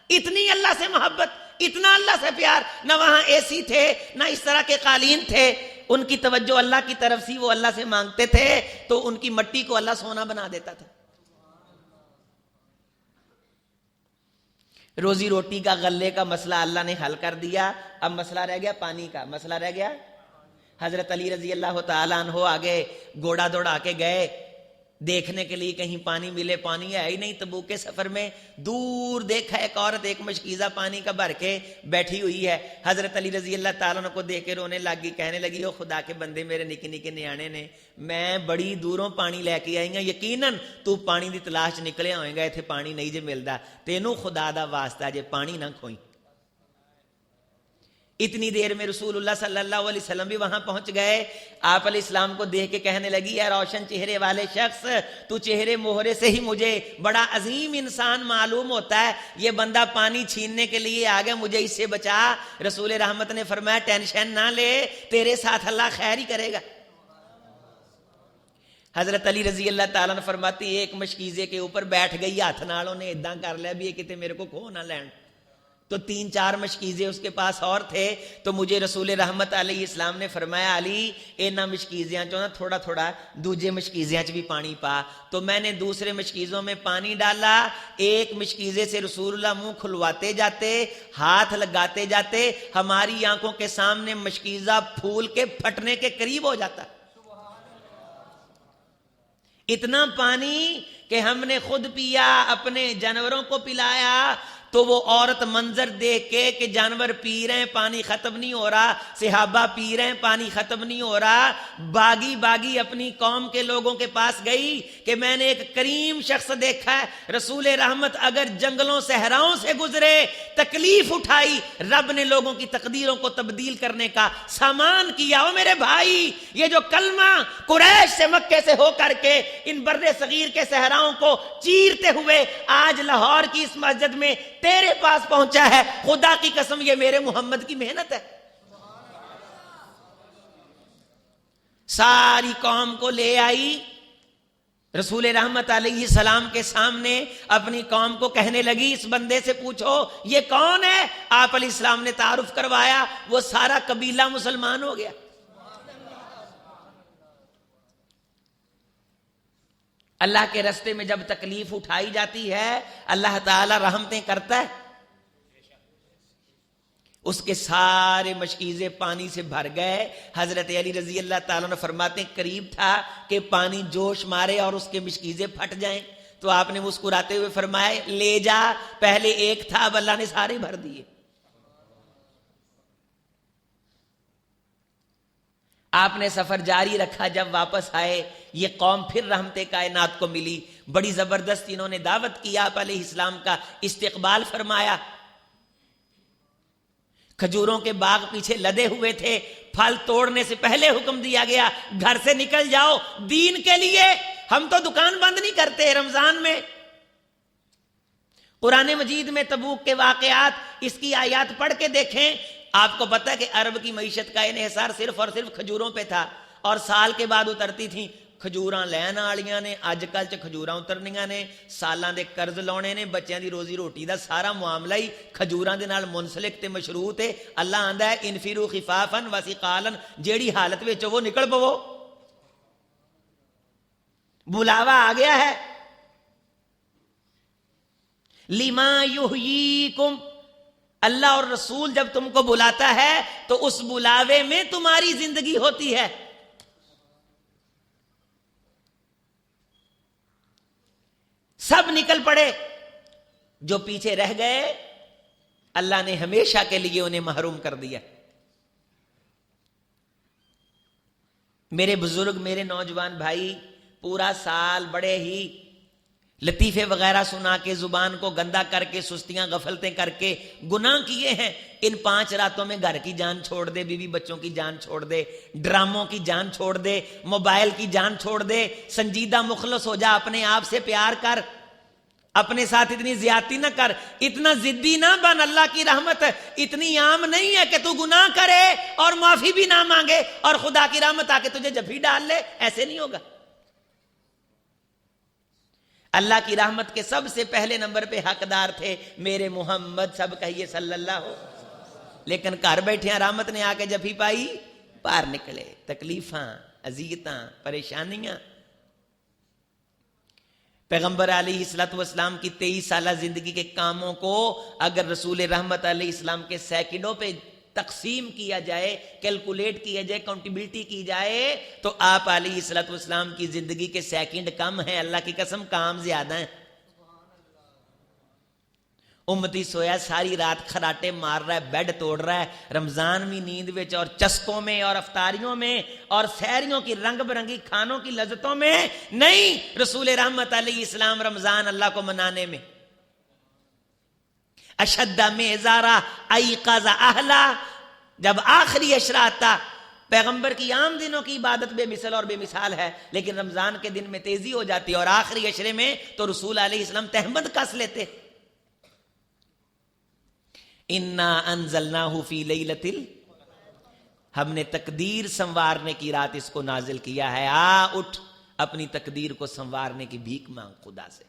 اتنی اللہ سے محبت، اتنا اللہ سے پیار. نہ وہاں اے سی تھے، نہ اس طرح کے قالین تھے. ان کی توجہ اللہ کی طرف سی، وہ اللہ سے مانگتے تھے تو ان کی مٹی کو اللہ سونا بنا دیتا تھا. روزی روٹی کا، غلے کا مسئلہ اللہ نے حل کر دیا. اب مسئلہ رہ گیا پانی کا، مسئلہ رہ گیا. حضرت علی رضی اللہ تعالیٰ عنہ آگے گھوڑا دوڑا کے گئے دیکھنے کے لیے کہیں پانی ملے. پانی ہے ہی نہیں. تبوک کے سفر میں دور دیکھا ایک عورت ایک مشکیزہ پانی کا بھر کے بیٹھی ہوئی ہے. حضرت علی رضی اللہ تعالیٰ عنہ کو دیکھ کے رونے لگ گئی، کہنے لگی او خدا کے بندے میرے نکے نکے نیانے نے، میں بڑی دوروں پانی لے کے آئی ہوں، یقیناً تو پانی دی تلاش نکلیا ہوئے گا، اتنے پانی نہیں جے ملتا، تینوں خدا دا واسطہ جے پانی نہ کھوئی. اتنی دیر میں رسول اللہ صلی اللہ علیہ وسلم بھی وہاں پہنچ گئے. آپ علیہ السلام کو دیکھ کے کہنے لگی اے روشن چہرے والے شخص، تو چہرے مہرے سے ہی مجھے بڑا عظیم انسان معلوم ہوتا ہے، یہ بندہ پانی چھیننے کے لیے آ گیا، مجھے اس سے بچا. رسول رحمت نے فرمایا ٹینشن نہ لے، تیرے ساتھ اللہ خیر ہی کرے گا. حضرت علی رضی اللہ تعالیٰ نے فرماتی ایک مشکیزے کے اوپر بیٹھ گئی، ہاتھ نالوں نے اداں کر لیا بھی یہ کتے میرے کو کھو نہ لین. تو 3-4 مشکیزے اس کے پاس اور تھے. تو مجھے رسول رحمت علیہ السلام نے فرمایا علی انہاں مشکیزیاں چوں نا تھوڑا تھوڑا دوجے مشکیزیاں چ بھی پانی پا. تو میں نے دوسرے مشکیزوں میں پانی ڈالا. ایک مشکیزے سے رسول اللہ منہ کھلواتے جاتے، ہاتھ لگاتے جاتے، ہماری آنکھوں کے سامنے مشکیزہ پھول کے پھٹنے کے قریب ہو جاتا. اتنا پانی کہ ہم نے خود پیا، اپنے جانوروں کو پلایا. تو وہ عورت منظر دیکھ کے کہ جانور پی رہے ہیں پانی ختم نہیں ہو رہا، صحابہ پی رہے ہیں پانی ختم نہیں ہو رہا، باغی باغی اپنی قوم کے لوگوں کے پاس گئی کہ میں نے ایک کریم شخص دیکھا ہے، رسول رحمت اگر جنگلوں صحراؤں سے گزرے، تکلیف اٹھائی، رب نے لوگوں کی تقدیروں کو تبدیل کرنے کا سامان کیا. او میرے بھائی، یہ جو کلمہ قریش سے مکے سے ہو کر کے ان بر صغیر کے صحراؤں کو چیرتے ہوئے آج لاہور کی اس مسجد میں تیرے پاس پہنچا ہے، خدا کی قسم یہ میرے محمد کی محنت ہے. ساری قوم کو لے آئی، رسول رحمت علیہ السلام کے سامنے اپنی قوم کو کہنے لگی اس بندے سے پوچھو یہ کون ہے. آپ علیہ السلام نے تعارف کروایا، وہ سارا قبیلہ مسلمان ہو گیا. اللہ کے راستے میں جب تکلیف اٹھائی جاتی ہے اللہ تعالی رحمتیں کرتا ہے. اس کے سارے مشکیزے پانی سے بھر گئے. حضرت علی رضی اللہ تعالیٰ نے فرماتے ہیں قریب تھا کہ پانی جوش مارے اور اس کے مشکیزے پھٹ جائیں. تو آپ نے مسکراتے ہوئے فرمایا لے جا، پہلے ایک تھا اب اللہ نے سارے بھر دیے. آپ نے سفر جاری رکھا. جب واپس آئے یہ قوم پھر رحمت کائنات کو ملی. بڑی زبردست انہوں نے دعوت کی، آپ علیہ السلام کا استقبال فرمایا. کھجوروں کے باغ پیچھے لدے ہوئے تھے، پھل توڑنے سے پہلے حکم دیا گیا گھر سے نکل جاؤ دین کے لیے. ہم تو دکان بند نہیں کرتے رمضان میں. قرآن مجید میں تبوک کے واقعات اس کی آیات پڑھ کے دیکھیں. آپ کو پتہ ہے کہ عرب کی معیشت کا انحصار صرف اور صرف کھجوروں پہ تھا، اور سال کے بعد اترتی تھیں. کھجوراں لین والیاں نے اج کل چ کھجوراں اترنیاں نے، سالاں دے قرض لاؤنے نے، بچیاں دی روزی روٹی دا سارا معاملہ ہی کھجوراں دے نال منسلک تے مشروط ہے. اللہ آندا ہے انفروا خفافا وثقالا، جیڑی حالت وچ وہ نکل پو. بلاوا آ گیا ہے. لما یحییکم، اللہ اور رسول جب تم کو بلاتا ہے تو اس بلاوے میں تمہاری زندگی ہوتی ہے. سب نکل پڑے، جو پیچھے رہ گئے اللہ نے ہمیشہ کے لیے انہیں محروم کر دیا. میرے بزرگ، میرے نوجوان بھائی، پورا سال بڑے ہی لطیفے وغیرہ سنا کے، زبان کو گندا کر کے، سستیاں غفلتیں کر کے گناہ کیے ہیں. ان 5 راتوں میں گھر کی جان چھوڑ دے، بیوی بچوں کی جان چھوڑ دے، ڈراموں کی جان چھوڑ دے، موبائل کی جان چھوڑ دے. سنجیدہ مخلص ہو جا، اپنے آپ سے پیار کر، اپنے ساتھ اتنی زیادتی نہ کر، اتنا ضدی نہ بن. اللہ کی رحمت اتنی عام نہیں ہے کہ تو گناہ کرے اور معافی بھی نہ مانگے اور خدا کی رحمت آ کے تجھے جبھی ڈال لے. ایسے نہیں ہوگا. اللہ کی رحمت کے سب سے پہلے نمبر پہ حقدار تھے میرے محمد، سب کہیے صلی اللہ ہو. لیکن گھر بیٹھے رحمت نے آ کے جبھی پائی، باہر نکلے. تکلیفاں، اذیتاں، پریشانیاں. پیغمبر علیہ الصلوۃ والسلام کی 23 سالہ زندگی کے کاموں کو اگر رسول رحمت علیہ السلام کے سیکنڈوں پہ تقسیم کیا جائے، کیلکولیٹ کیا جائے، کاؤنٹیبلٹی کی جائے، تو آپ علیہ الصلوۃ والسلام کی زندگی کے سیکنڈ کم ہیں. اللہ کی قسم کام زیادہ ہیں. امتی سویا ساری رات خراٹے مار رہا ہے، بیڈ توڑ رہا ہے، رمضان میں نیند وچ اور چسکوں میں اور افطاریوں میں اور سحریوں کی رنگ برنگی کھانوں کی لذتوں میں نہیں. رسول رحمت علیہ السلام رمضان اللہ کو منانے میں اشد میزارا ایقظ اہلا، جب آخری عشرہ آتا، پیغمبر کی عام دنوں کی عبادت بے مثل اور بے مثال ہے، لیکن رمضان کے دن میں تیزی ہو جاتی، اور آخری عشرے میں تو رسول علیہ السلام تہمت کس لیتے. انا انزلناہ فی لیلۃ ہم نے تقدیر سنوارنے کی رات اس کو نازل کیا ہے. اٹھ اپنی تقدیر کو سنوارنے کی بھیک مانگ خدا سے.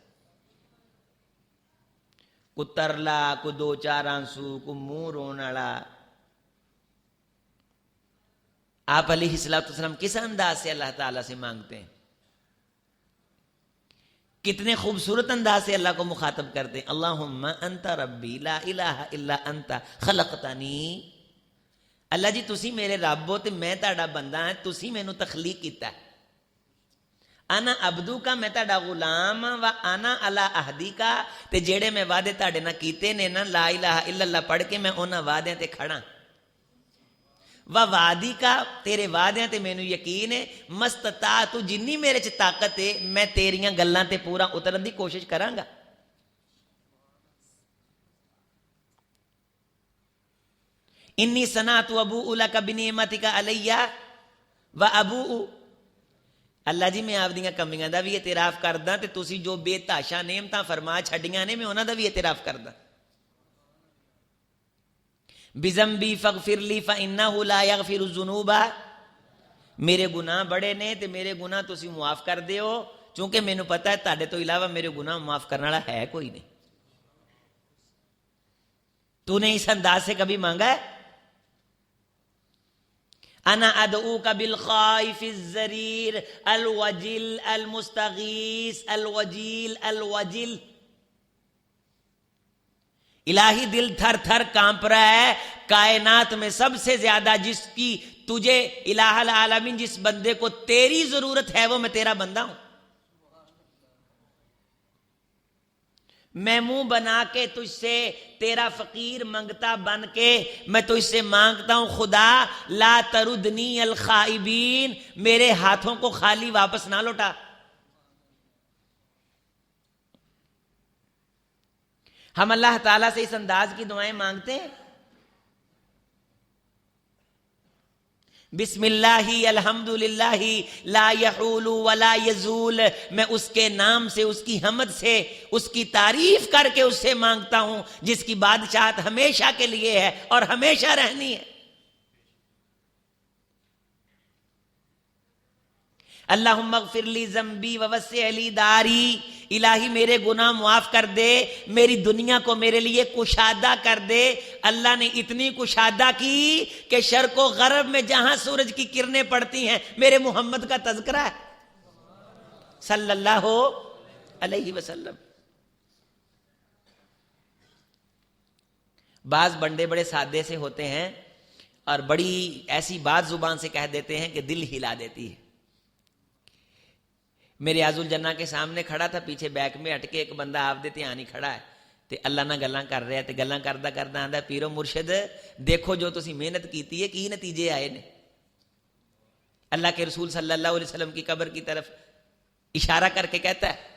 کو ترلا، کو دو چار آنسو، کو منہ رونڑا. آپ علیہ السلام کس انداز سے اللہ تعالیٰ سے مانگتے ہیں؟ کتنے خوبصورت انداز سے اللہ کو مخاطب کرتے ہیں. اللہم انت ربی لا الہ الا انت خلقتنی. اللہ جی تسی میرے رب ہو تے میں تہاڈا بندہ ہاں، تسی مینوں تخلیق کیتا ہے. انا عبدو کا، میں تہاڈا غلام ہاں. و انا علی عہدی کا، تے جیڑے میں وعدے تہاڈے نال کیتے نے نا لا الہ الا اللہ پڑھ کے میں انہاں وعدیاں تے کھڑا. و وعدی کا، تیرے وعدیاں تے مینوں یقین ہے. مستطاعت، جنی میرے چ طاقت ہے میں تیریاں گلاں تے پورا اترن دی کوشش کراں گا. انی صنعت ابوء لک بنعمتک علی و ابوء. اللہ جی میں آپ دیاں کمیاں دا بھی اعتراف کردا تے تسی جو بے تحاشا نعمتاں فرما چھڈیاں نے میں انہاں دا بھی اعتراف کردا. بذنبی فاغفر لی فانہ لا یغفر الذنوب. میرے گناہ بڑے نے تے میرے گناہ تسی معاف کر دیو، چونکہ مینوں پتہ ہے تہاڈے تو علاوہ میرے گناہ معاف کرنے والا ہے کوئی نہیں. تو نے اس انداز سے کبھی مانگا ہے؟ انا ادعوک بالخائف الضریر الوجل المستغیث الوجیل الوجل. الہی دل تھر تھر کانپ رہا ہے. کائنات میں سب سے زیادہ جس کی تجھے الہ العالمین جس بندے کو تیری ضرورت ہے وہ میں تیرا بندہ ہوں. میں منہ بنا کے تجھ سے تیرا فقیر منگتا بن کے میں تجھ سے مانگتا ہوں خدا لا تردنی الخائبین، میرے ہاتھوں کو خالی واپس نہ لوٹا. ہم اللہ تعالیٰ سے اس انداز کی دعائیں مانگتے ہیں. بسم اللہ الحمدللہ لا یحول ولا یزول. میں اس کے نام سے، اس کی حمد سے، اس کی تعریف کر کے اس سے مانگتا ہوں جس کی بادشاہت ہمیشہ کے لیے ہے اور ہمیشہ رہنی ہے. اللہم اغفر لی ذنبی ووسع لی داری. الہی میرے گناہ معاف کر دے، میری دنیا کو میرے لیے کشادہ کر دے. اللہ نے اتنی کشادہ کی کہ شرق و غرب میں جہاں سورج کی کرنیں پڑتی ہیں میرے محمد کا تذکرہ ہے صلی اللہ علیہ وسلم. بعض بندے بڑے سادے سے ہوتے ہیں اور بڑی ایسی بات زبان سے کہہ دیتے ہیں کہ دل ہلا دیتی ہے. میرے عز الجنہ کے سامنے کھڑا تھا، پیچھے بیک میں ہٹ کے ایک بندہ آپ دے دھیان ہی کھڑا ہے تے اللہ نہ گلاں کر رہا ہے تے گلاں کردا کردا آندا پیرو مرشد دیکھو جو تسی محنت کیتی ہے کی نتیجے آئے نے. اللہ کے رسول صلی اللہ علیہ وسلم کی قبر کی طرف اشارہ کر کے کہتا ہے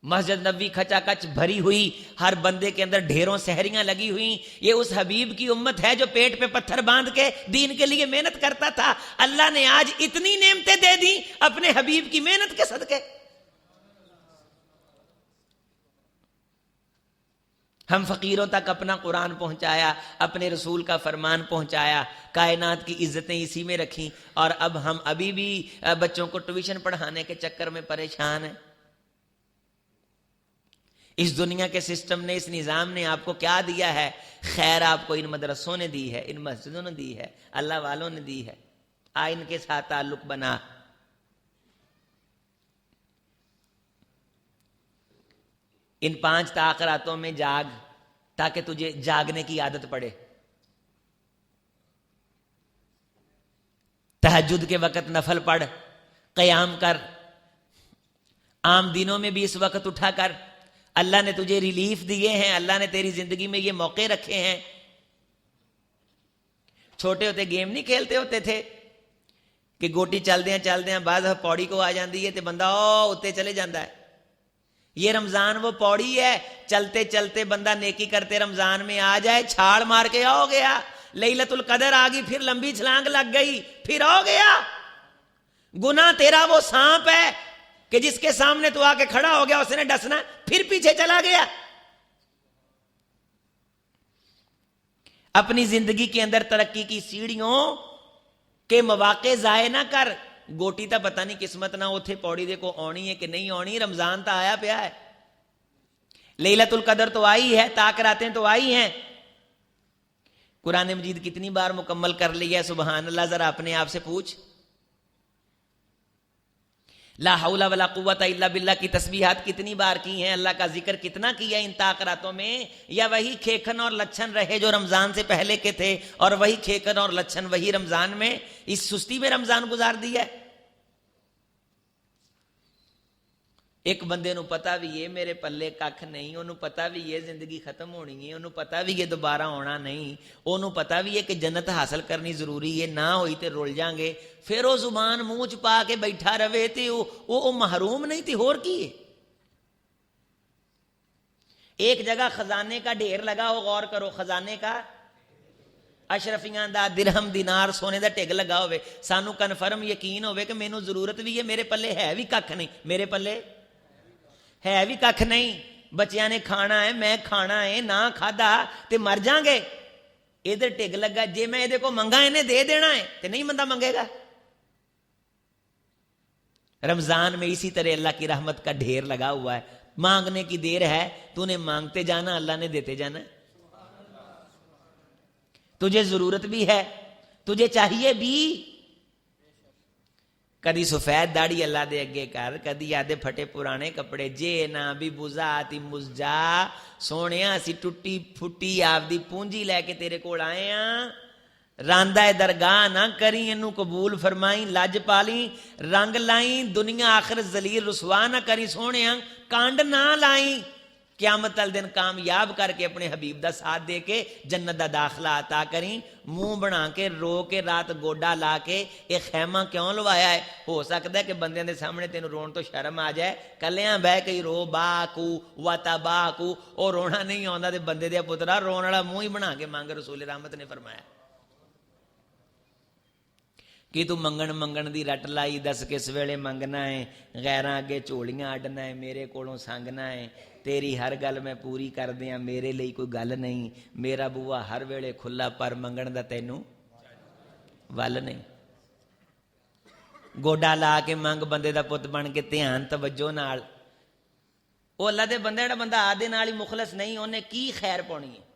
مسجد نبوی کھچا کچ بھری ہوئی، ہر بندے کے اندر ڈھیروں سحریاں لگی ہوئی. یہ اس حبیب کی امت ہے جو پیٹ پہ پتھر باندھ کے دین کے لیے محنت کرتا تھا. اللہ نے آج اتنی نعمتیں دے دی اپنے حبیب کی محنت کے صدقے. ہم فقیروں تک اپنا قرآن پہنچایا، اپنے رسول کا فرمان پہنچایا، کائنات کی عزتیں اسی میں رکھیں، اور اب ہم ابھی بھی بچوں کو ٹیوشن پڑھانے کے چکر میں پریشان ہیں. اس دنیا کے سسٹم نے، اس نظام نے آپ کو کیا دیا ہے؟ خیر آپ کو ان مدرسوں نے دی ہے، ان مسجدوں نے دی ہے، اللہ والوں نے دی ہے. ان کے ساتھ تعلق بنا. ان 5 تاخراتوں میں جاگ تاکہ تجھے جاگنے کی عادت پڑے. تہجد کے وقت نفل پڑھ، قیام کر. عام دنوں میں بھی اس وقت اٹھا کر. اللہ نے تجھے ریلیف دیے ہیں، اللہ نے تیری زندگی میں یہ موقع رکھے ہیں. چھوٹے ہوتے گیم نہیں کھیلتے ہوتے تھے کہ گوٹی چلدیاں بعض پوڑی کو آ جاندی ہے تے بندہ اتنے چلے جاندہ ہے. یہ رمضان وہ پوڑی ہے، چلتے چلتے بندہ نیکی کرتے رمضان میں آ جائے، چھال مار کے آؤ گیا. لیلۃ القدر آ گئی، پھر لمبی چھلانگ لگ گئی، پھر ہو گیا گناہ تیرا وہ سانپ ہے کہ جس کے سامنے تو آ کے کھڑا ہو گیا، اس نے ڈسنا، پھر پیچھے چلا گیا۔ اپنی زندگی کے اندر ترقی کی سیڑھیوں کے مواقع ضائع نہ کر۔ گوٹی تا پتہ نہیں قسمت نہ اتھے پوڑی دے کو آنی ہے کہ نہیں آنی، رمضان تا آیا پیا ہے، لیلۃ القدر تو آئی ہے، تاک راتیں تو آئی ہیں۔ قرآن مجید کتنی بار مکمل کر لیا ہے، سبحان اللہ، ذرا اپنے آپ سے پوچھ۔ لا حول ولا قوت الا باللہ کی تسبیحات کتنی بار کی ہیں، اللہ کا ذکر کتنا کیا ان تاکراتوں میں، یا وہی کھیکھن اور لچھن رہے جو رمضان سے پہلے کے تھے، اور وہی کھیکھن اور لچھن وہی رمضان میں، اس سستی میں رمضان گزار دیا ہے۔ ایک بندے نو پتا بھی یہ میرے پلے کھ نہیں، انہوں پتا بھی یہ زندگی ختم ہونی ہے، انہوں پتا بھی یہ دوبارہ ہونا نہیں، انہوں پتا بھی ہے کہ جنت حاصل کرنی ضروری ہے، نہ ہوئی تے رول جائیں گے، پھر وہ زبان منہ چ پا کے بیٹھا رہے تے وہ محروم نہیں تھی، ہور کی ہے۔ ایک جگہ خزانے کا ڈھیر لگا ہو، غور کرو، خزانے کا اشرفیاں دا درہم دینار سونے دا ٹگ لگا ہوئے، سانو کنفرم یقین ہوئے کہ مینوں ضرورت بھی ہے، میرے پلے ہے بھی کھ نہیں، میرے پلے ہے بھی کھ نہیں، بچیاں نے کھانا ہے، میں کھانا ہے، نہ کھادا تے مر جاں گے، ادھر ٹگ لگا، جے میں ادھر کو منگا انہیں دے دینا ہے تے نہیں بندہ منگے گا۔ رمضان میں اسی طرح اللہ کی رحمت کا ڈھیر لگا ہوا ہے، مانگنے کی دیر ہے، تو نے مانگتے جانا، اللہ نے دیتے جانا۔ تجھے ضرورت بھی ہے، تجھے چاہیے بھی، کدی سفید داڑھی اللہ دے اگے کر، کدی آدھے پھٹے پرانے کپڑے، جے نہ بھی بزاتی مزجا، سونے اسی ٹوٹی پھٹی آپ دی پونجی لے کے تیرے کول آئے ہاں، راندہ درگاہ نہ کریں، انہوں قبول فرمائیں، لج پالیں، رنگ لائیں، دنیا آخر ذلیل رسوا نہ کریں، سونے کانڈ نہ لائیں، قیامت ال دن کامیاب کر کے اپنے حبیب دا ساتھ دے کے جنت دا داخلہ عطا کریں۔ منہ بنا کے رو کے رات گوڈا لا کے ایک خیمہ کیوں لوایا ہے؟ ہو سکتا ہے کہ بندیاں دے سامنے تینوں رون تو شرم آ جائے، کلیاں بہ کے رو باکو وتباکو، او رونا نہیں آندا تے بندے دے پترا رون والا منہ ہی بنا کے مانگ، رسول رحمت نے فرمایا کہ تو منگن دی رٹ لائی، دس کس ویلے منگنا ہے، غیراں اگے جھولیاں اڈنا ہے، میرے کولوں سنگنا ہے، تیری ہر گل میں پوری کر دیاں، میرے لیے کوئی گل نہیں، میرا بوا ہر ویلے کھلا، پر منگن دا تینوں ول نہیں۔ گوڈا لا کے منگ، بندے دا پت بن کے دھیان توجہ نال، وہ اللہ دے بندے، جڑا بندہ آدھے نال ہی مخلص نہیں، انہیں کی خیر پاؤنی ہے؟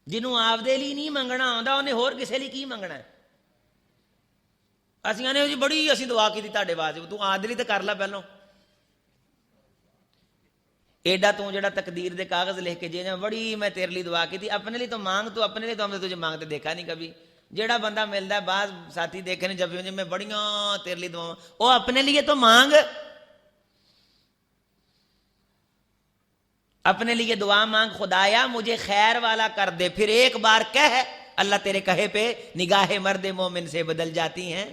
جنہوں آپ دے لیے نہیں منگنا آتا، انہیں ہور کسے لیے کی منگنا ہے؟ اسی آنے جی بڑی اسی دعا کی تھے واسطے، تو آدھے لیے تو کر لا پہلو، ایڈا تو جڑا تقدیر دے کاغذ لکھ کے جی بڑی میں تیرے لیے دعا کی تھی، اپنے لیے تو مانگ، تو اپنے لیے تو ہم نے تجھے مانگتے دیکھا نہیں کبھی۔ جڑا بندہ ملتا ہے، بعض ساتھی دیکھے نہیں، جب میں بڑیاں تیرے لیے دعا، وہ اپنے لیے تو مانگ، اپنے لیے دعا مانگ، خدایا مجھے خیر والا کر دے، پھر ایک بار کہہ، اللہ تیرے کہے پہ نگاہ مرد مومن سے بدل جاتی ہیں،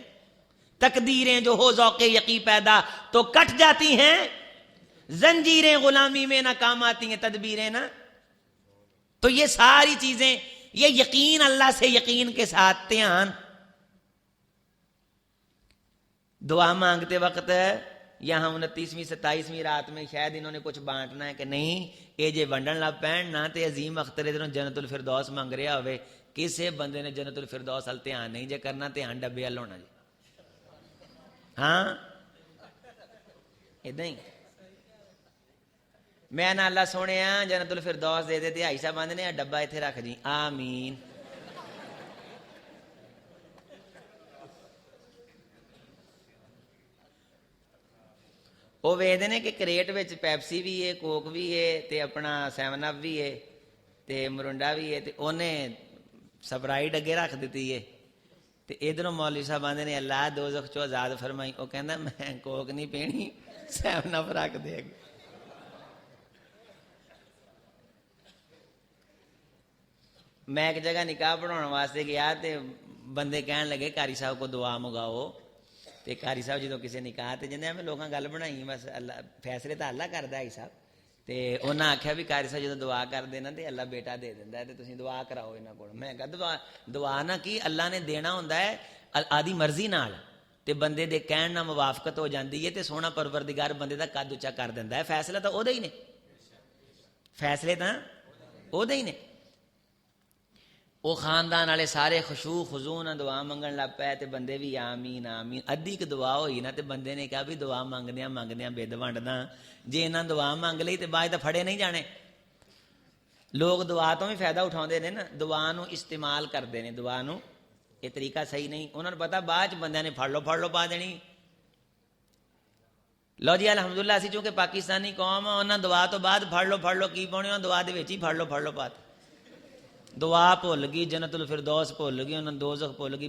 تقدیریں جو ہو ذوق یقی پیدا تو کٹ جاتی ہیں، زنجیریں غلامی میں نہ کام آتی ہیں، تدبیریں نا۔ تو یہ ساری چیزیں، یہ یقین، اللہ سے یقین کے ساتھ دھیان، دعا مانگتے وقت یہاں 29ویں 27ویں رات میں شاید انہوں نے کچھ بانٹنا ہے کہ نہیں، یہ جے ونڈن لگ پین نہ تے عظیم اختر ادھروں جنت الفردوس مانگ رہا ہوئے، کسے بندے نے جنت الفردوس ال دھیان نہیں جے کرنا، دھیان ڈبے ال ہونا جی، ہاں ادھا ہی۔ میں نہ اللہ سونے جنت الفردوس دے دے، تہائی صاحب آندے نے ڈبا اتنے رکھ جی، آمین۔ وہ ویختے ہیں کہ کریٹ وچ پیپسی بھی ہے، کوک بھی ہے، تے اپنا 7 اپ بھی ہے، تے مرنڈا بھی ہے، تے انہیں سپرائٹ اگے رکھ دیتی ہے، تے ادھروں مولوی صاحب آندے نے اللہ دوزخ چوں آزاد فرمائی، وہ کہندا میں کوک نہیں پینی، 7 اپ رکھ دے گا۔ میں ایک جگہ نکاح پڑھاؤਣ واسطے گیا، تے بندے کہن لگے قاری صاحب کو دعا منگاؤ، تے قاری صاحب جدوں کسے نکاح تے جندے میں لوکاں گل بنائی، بس اللہ فیصلے تو اللہ کردا ہے صاحب، ਤੇ ਉਹਨਾਂ ਆਖਿਆ ਵੀ ਕਾਰੀ ਸਾਹਿਬ ਜਦੋਂ ਦੁਆ ਕਰਦੇ ਨਾ ਤੇ ਅੱਲਾ ਬੇਟਾ ਦੇ ਦਿੰਦਾ ਤੇ ਤੁਸੀਂ ਦੁਆ ਕਰਾਓ ਇਹਨਾਂ ਕੋਲ। ਮੈਂ ਕਿਹਾ ਦੁਆ ਨਾ ਕੀ, ਅੱਲਾ ਨੇ ਦੇਣਾ ਹੁੰਦਾ ਹੈ ਆਦੀ ਮਰਜ਼ੀ ਨਾਲ, ਤੇ ਬੰਦੇ ਦੇ ਕਹਿਣ ਨਾਲ ਮੁਵਾਫਕਤ ਹੋ ਜਾਂਦੀ ਹੈ ਤੇ ਸੋਹਣਾ ਪਰਵਰਦੀਗਾਰ ਬੰਦੇ ਦਾ ਕੱਦ ਉੱਚਾ ਕਰ ਦਿੰਦਾ ਹੈ। ਫੈਸਲਾ ਤਾਂ ਉਹਦੇ ਹੀ ਨੇ, ਫੈਸਲੇ ਤਾਂ ਉਹਦੇ ਹੀ ਨੇ। ਉਹ ਖਾਨਦਾਨ ਵਾਲੇ ਸਾਰੇ ਖੁਸ਼ੂ ਖੁਜ਼ੂ ਨਾਲ ਦੁਆ ਮੰਗਣ ਲੱਗ ਪਏ ਤੇ ਬੰਦੇ ਵੀ ਆਮੀਨ ਆਮੀਨ। ਅੱਧੀ ਕੁ ਦੁਆ ਹੋਈ ਨਾ ਤੇ ਬੰਦੇ ਨੇ ਕਿਹਾ ਵੀ ਦੁਆ ਮੰਗਦਿਆਂ ਬਿੱਦ ਵੰਡਦਾ, ਜੇ ਇਹਨਾਂ ਦੁਆ ਮੰਗ ਲਈ ਤੇ ਬਾਅਦ ਤਾਂ ਫੜੇ ਨਹੀਂ ਜਾਣੇ। ਲੋਕ ਦੁਆ ਤੋਂ ਵੀ ਫਾਇਦਾ ਉਠਾਉਂਦੇ ਨੇ ਨਾ, ਦੁਆ ਨੂੰ ਇਸਤੇਮਾਲ ਕਰਦੇ ਨੇ, ਦੁਆ ਨੂੰ, ਇਹ ਤਰੀਕਾ ਸਹੀ ਨਹੀਂ। ਉਹਨਾਂ ਨੂੰ ਪਤਾ ਬਾਅਦ ਚ ਬੰਦਿਆਂ ਨੇ ਫੜ ਲਓ ਪਾ ਦੇਣੀ। ਲਓ ਜੀ ਅਲਹਮਦੁਲਿਲਾ, ਅਸੀਂ ਚੂੰਕਿ ਪਾਕਿਸਤਾਨੀ ਕੌਮ ਆ, ਉਹਨਾਂ ਦੁਆ ਤੋਂ ਬਾਅਦ ਫੜ ਲਓ ਕੀ ਪਾਉਣੇ, ਦੁਆ ਦੇ ਵਿੱਚ ਹੀ ਫੜ ਲਓ ਪਾ। ਦੁਆ ਭੁੱਲ ਗਈ, ਜਨਤੁਲ ਫਿਰਦੌਸ ਭੁੱਲ ਗਈ, ਉਹਨਾਂ ਦੋਜ਼ਖ ਭੁੱਲ ਗਈ,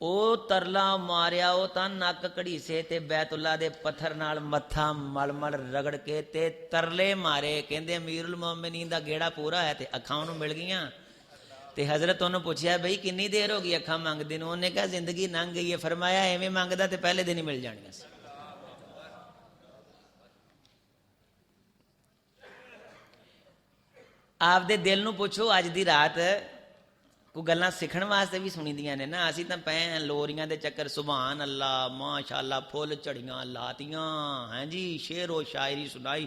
ਉਹ ਤਰਲਾ ਮਾਰਿਆ, ਉਹ ਤਾਂ ਨੱਕ ਘੜੀਸੇ ਤੇ ਬੈਤੁੱਲਾ ਦੇ ਪੱਥਰ ਨਾਲ ਮੱਥਾ ਮਲ ਰਗੜ ਕੇ ਤੇ ਤਰਲੇ ਮਾਰੇ। ਕਹਿੰਦੇ ਅਮੀਰੁਲ ਮੋਮਿਨੀਨ ਦਾ ਗੇੜਾ ਪੂਰਾ ਹੋਇਆ ਤੇ ਅੱਖਾਂ ਉਹਨੂੰ ਮਿਲ ਗਈਆਂ। ਤੇ ਹਜ਼ਰਤ ਉਹਨੂੰ ਪੁੱਛਿਆ ਬਈ ਕਿੰਨੀ ਦੇਰ ਹੋ ਗਈ ਅੱਖਾਂ ਮੰਗਦੇ ਨੂੰ? ਉਹਨੇ ਕਿਹਾ ਜ਼ਿੰਦਗੀ ਲੰਘ ਗਈ ਹੈ। ਫਰਮਾਇਆ ਐਵੇਂ ਮੰਗਦਾ ਤੇ ਪਹਿਲੇ ਦਿਨ ਹੀ ਮਿਲ ਜਾਣੀਆਂ ਸੀ। ਆਪਦੇ ਦਿਲ ਨੂੰ ਪੁੱਛੋ, ਅੱਜ ਦੀ ਰਾਤ ਕੋਈ ਗੱਲਾਂ ਸਿੱਖਣ ਵਾਸਤੇ ਵੀ ਸੁਣੀ ਦੀਆਂ ਨੇ ਨਾ। ਅਸੀਂ ਤਾਂ ਪਏ ਲੋਰੀਆਂ ਦੇ ਚੱਕਰ, ਸੁਭਾਨ ਅੱਲਾ ਮਾਸ਼ਾ ਅੱਲਾ, ਫੁੱਲ ਝੜੀਆਂ ਲਾਤੀਆਂ, ਹੈਂ ਜੀ ਸ਼ੇਰੋ ਸ਼ਾਇਰੀ ਸੁਣਾਈ,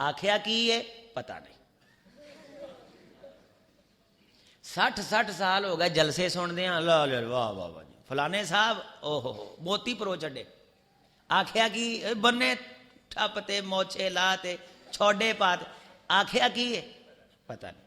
ਆਖਿਆ ਕੀ ਹੈ ਪਤਾ ਨਹੀਂ। 60 ਸਾਲ ਹੋ ਗਏ ਜਲਸੇ ਸੁਣਦੇ ਆ, ਲਾ ਲਾ ਵਾਹ ਵਾਹ ਵਾਹ ਜੀ ਫਲਾਣੇ ਸਾਹਿਬ ਓਹੋ ਮੋਤੀ ਪਰੋ ਛੱਡੇ, ਆਖਿਆ ਕੀ ਬੰਨੇ ਠੱਪ ਤੇ ਮੋਛੇ ਲਾ ਤੇ ਛੋਡੇ ਪਾਤ, ਆਖਿਆ ਕੀ ਹੈ ਪਤਾ ਨਹੀਂ।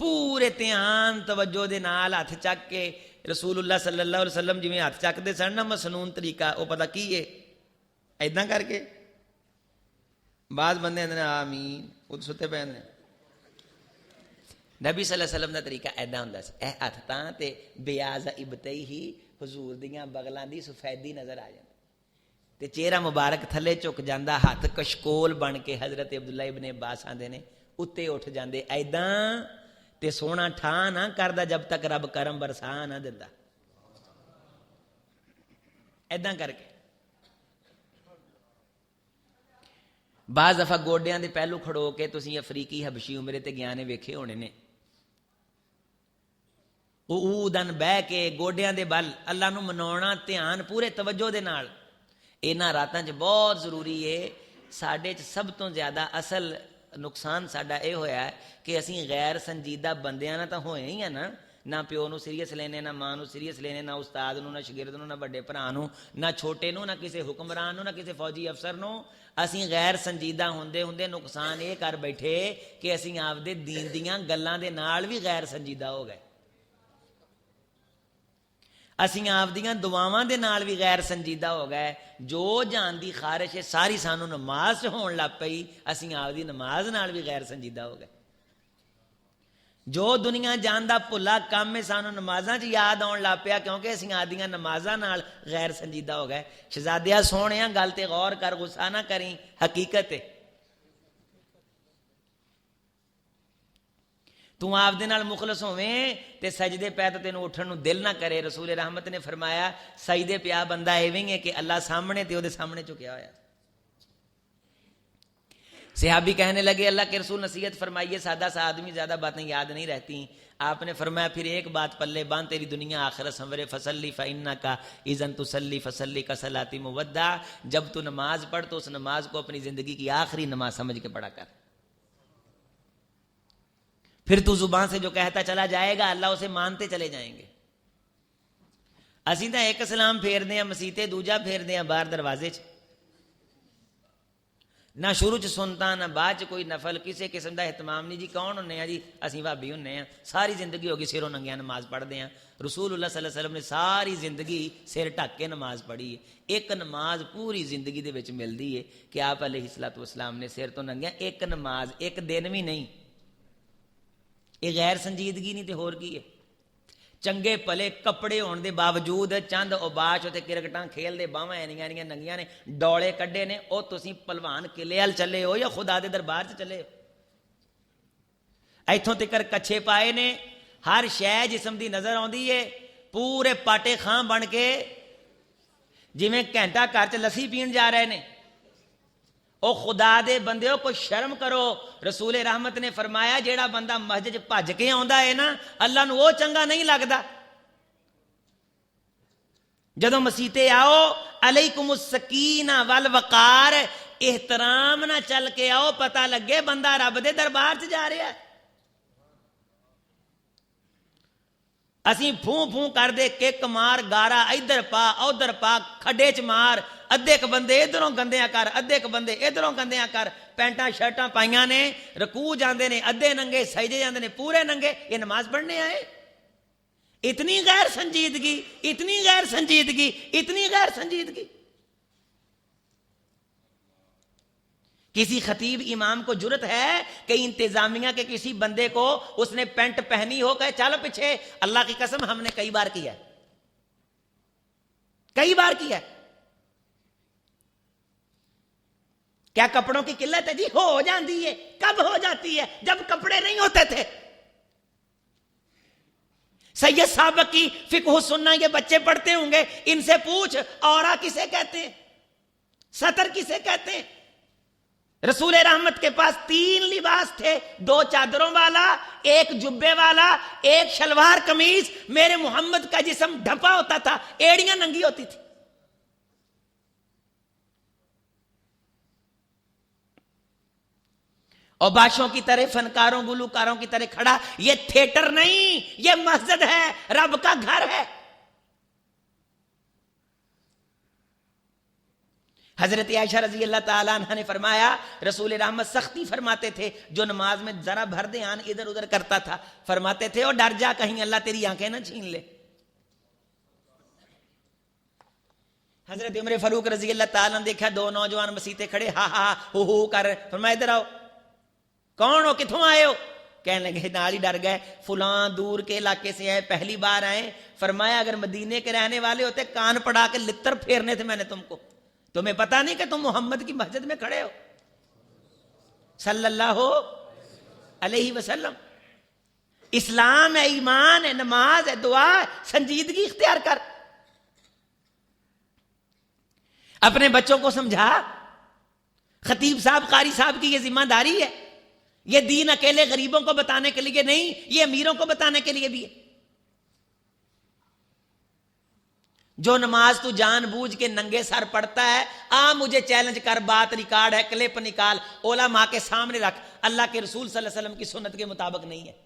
پورے دھیان توجہ دے نال ہاتھ چک کے رسول اللہ صلی اللہ علیہ وسلم جویں ہاتھ چکتے سن نا مسنون طریقہ، وہ پتہ کی ہے ایداں کر کے. بعض بندے آندے آمین وہ ستے پے نے. نبی صلی اللہ علیہ وسلم دا طریقہ ایداں ہوندا سی. اے ہاتھ تاں تے بیاض ابتئی ہی حضور دیاں بغلاں دی سفیدی نظر آ جاندی تے چہرہ مبارک تھلے چک جاندا، ہاتھ کشکول بن کے حضرت عبداللہ ابن عباس آندے نے اتے اٹھ جاندے. ایداں تے سونا ٹھا نہ کردا جب تک رب کرم برسا نہ دیندا. ایداں کر کے بعض دفعہ گوڈیاں دے پہلو کھڑو کے تسی افریقی حبشی عمرے تے گیا نے ویکھے ہونے نے. اودن بہ کے گوڈیاں دے بل اللہ نو مناونا دھیان پورے توجہ دے نال. انہاں راتاں چ بہت ضروری ہے. ساڈے چ سب تو زیادہ اصل نقصان ساڈا یہ ہویا ہے کہ اسی غیر سنجیدہ بندیاں نہ تو ہوئے ہی ہیں نا. نہ پیو نو سیریس لینے، نہ ماں نو سیریس لینے، نہ استاد نو، نہ شاگرد نو، نہ بڑے بھرا نو، نہ چھوٹے نو، نہ کسی حکمران نو، نہ کسی فوجی افسر نو. اسی غیر سنجیدہ ہوندے ہوندے نقصان یہ کر بیٹھے کہ اسی آپ دے دین دیاں گلاں دے نال بھی غیر سنجیدہ ہو گئے. اسی آپ دیاں دعاواں دے نال بھی غیر سنجیدہ ہو گئے. جو جان دی خارش ہے ساری سانو نماز ہون لگ پئی، اسی آپ دی نماز نال بھی غیر سنجیدہ ہو گئے. جو دنیا جان دا بھلا کام ہے سانو نمازاں چ یاد آن لگ پیا کیونکہ اسی آدیاں نمازاں نال غیر سنجیدہ ہو گئے. شہزادیاں سونیاں گل تے غور کر، غصہ نہ کریں، حقیقت ہے. تو آپ دے نال مخلص ہوویں تے سجدے پہ تے تینوں اٹھن نو دل نہ کرے. رسول رحمت نے فرمایا سجدے پیا بندہ ایویں ہے کہ اللہ سامنے تے او دے سامنے چکیا ہویا. صحابی کہنے لگے اللہ کے رسول نصیحت فرمائیے، سادہ سا آدمی زیادہ باتیں یاد نہیں رہتی. آپ نے فرمایا پھر ایک بات پلے باندھ، تیری دنیا آخرت سنورے. فصلی فانکا اذا تصلی فصلی کصلاۃ مودع. جب تو نماز پڑھ تو اس نماز کو اپنی زندگی کی آخری نماز سمجھ کے پڑھا کر. پھر تو زبان سے جو کہتا چلا جائے گا اللہ اسے مانتے چلے جائیں گے. اسی تو ایک سلام پھیر دیں مسیتے، دوجا پھیر دیں باہر دروازے چ. نہ شروع چ سنتا نہ بعد چ کوئی نفل کسی قسم دا اہتمام نہیں. جی کون ہونے ہیں جی؟ اسی بھابی ہونے ہیں. ساری زندگی ہوگی سروں ننگیاں نماز پڑھتے ہیں. رسول اللہ صلی اللہ علیہ وسلم نے ساری زندگی سر ڈھک کے نماز پڑھی ہے. ایک نماز پوری زندگی دے وچ ملتی ہے کہ آپ علیہ الصلوۃ والسلام نے سر تو ننگیاں ایک نماز ایک دن بھی نہیں. یہ غیر سنجیدگی نہیں تے ہور کی ہے؟ چنگے پلے کپڑے ہون دے باوجود چند اوباش تے کرکٹاں کھیل دے باواں اینیاں ننگیاں نے ڈولے کڈے نے. او تسی پلوان قلعے ال چلے ہو یا خدا دے دربار چ چلے ہو؟ ایتھوں تکر کچھے پائے نے، ہر شے جسم دی نظر آندی ہے. پورے پاٹے خاں بن کے جویں گھنٹہ گھر چ لسی پین جا رہے نے. او خدا دے بندیو کو شرم کرو. رسول رحمت نے فرمایا جیڑا بندہ مسجد بھج کے آندا ہے نا اللہ نو وہ چنگا نہیں لگدا. جدوں مسیتے آؤ علیکم السکینہ والوقار، احترام نہ چل کے آؤ، پتہ لگے بندہ رب دے دربار چ جا رہا ہے. اسی پھوں پھوں کر دے کک مار گارا ادھر پا ادھر پا کھڈے چ مار. ادھے ک بندے ادھروں گندیاں کر، ادھے ک بندے ادھروں گندیاں کر. پینٹاں شرٹاں پائیاں نے، رکوع جاندے نے ادھے ننگے، سجدے جاندے نے پورے ننگے. یہ نماز پڑھنے آئے؟ اتنی غیر سنجیدگی، اتنی غیر سنجیدگی، اتنی غیر سنجیدگی. کسی خطیب امام کو جرت ہے کہ انتظامیہ کے کسی بندے کو اس نے پینٹ پہنی ہو کہ چل پیچھے؟ اللہ کی قسم ہم نے کئی بار کیا ہے، کئی بار کیا ہے. کیا کپڑوں کی قلت ہے؟ جی ہو جاتی ہے. کب ہو جاتی ہے؟ جب کپڑے نہیں ہوتے تھے. سید صاحب کی فقہ سننا یہ بچے پڑھتے ہوں گے، ان سے پوچھ اورا کسے کہتے ہیں، سطر کسے کہتے ہیں. رسول رحمت کے پاس 3 لباس تھے، 2 چادروں والا، 1 جبے والا، 1 شلوار قمیض. میرے محمد کا جسم ڈھپا ہوتا تھا، ایڑیاں ننگی ہوتی تھی. اور بادشاہوں کی طرح فنکاروں گلوکاروں کی طرح کھڑا. یہ تھیٹر نہیں، یہ مسجد ہے، رب کا گھر ہے. حضرت عائشہ رضی اللہ تعالیٰ عنہ نے فرمایا رسول رحمت سختی فرماتے تھے، جو نماز میں ذرا بھر دھیان ادھر ادھر کرتا تھا فرماتے تھے اور ڈر جا کہیں اللہ تیری آنکھیں نہ چھین لے۔ حضرت عمر فاروق رضی اللہ تعالیٰ نے دیکھا دو نوجوان مسیتے کھڑے، ہا ہا ہو کر فرمایا ادھر آؤ، کون ہو، کتوں آئے ہو؟ کہنے لگے نال ہی ڈر گئے، فلاں دور کے علاقے سے آئے، پہلی بار آئے۔ فرمایا اگر مدینے کے رہنے والے ہوتے کان پڑا کے لتر پھیرنے تھے میں نے تم کو، تمہیں پتا نہیں کہ تم محمد کی مسجد میں کھڑے ہو صلی اللہ علیہ وسلم۔ اسلام ہے، ایمان ہے، نماز ہے، دعا ہے، سنجیدگی اختیار کر۔ اپنے بچوں کو سمجھا، خطیب صاحب قاری صاحب کی یہ ذمہ داری ہے۔ یہ دین اکیلے غریبوں کو بتانے کے لیے نہیں، یہ امیروں کو بتانے کے لیے بھی ہے۔ جو نماز تو جان بوجھ کے ننگے سر پڑھتا ہے، مجھے چیلنج کر، بات ریکارڈ ہے، کلپ نکال، علماء کے سامنے رکھ، اللہ کے رسول صلی اللہ علیہ وسلم کی سنت کے مطابق نہیں ہے۔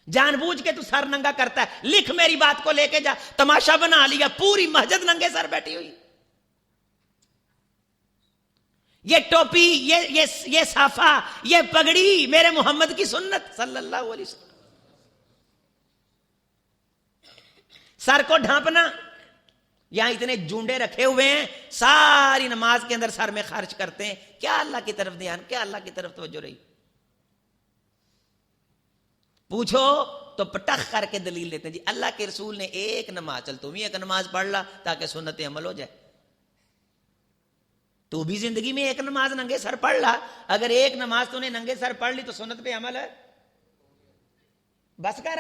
جان بوجھ کے تو سر ننگا کرتا ہے، لکھ میری بات کو لے کے جا، تماشا بنا لیا، پوری مسجد ننگے سر بیٹھی ہوئی۔ یہ ٹوپی، یہ صافہ، یہ پگڑی میرے محمد کی سنت صلی اللہ علیہ وسلم۔ سر کو ڈھانپنا، یہاں اتنے جونڈے رکھے ہوئے ہیں، ساری نماز کے اندر سر میں خرچ کرتے ہیں، کیا اللہ کی طرف دھیان، کیا اللہ کی طرف توجہ رہی؟ پوچھو تو پٹخ کر کے دلیل لیتے ہیں، جی اللہ کے رسول نے ایک نماز، چل تم ہی ایک نماز پڑھ لا تاکہ سنت عمل ہو جائے۔ تو بھی زندگی میں ایک نماز ننگے سر پڑھ لا، اگر ایک نماز تو نے ننگے سر پڑھ لی تو سنت پہ عمل ہے، بس کر۔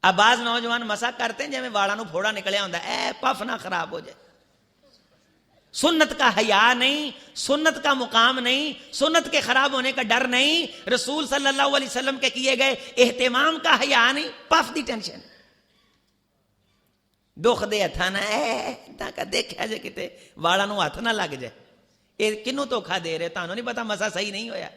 اب بعض نوجوان مسا کرتے ہیں جی والا نو پھوڑا نکلیا ہوتا ہے، اے پف نہ خراب ہو جائے۔ سنت کا حیا نہیں، سنت کا مقام نہیں، سنت کے خراب ہونے کا ڈر نہیں، رسول صلی اللہ علیہ وسلم کے کیے گئے اہتمام کا حیا نہیں، پف دی ٹینشن۔ دکھ دے ہتھا نہ دیکھا جائے کتے والا نو ہاتھ نہ لگ جائے، یہ کنوں دھوکھا دے رہے، تانوں نہیں پتا مسا صحیح نہیں ہویا۔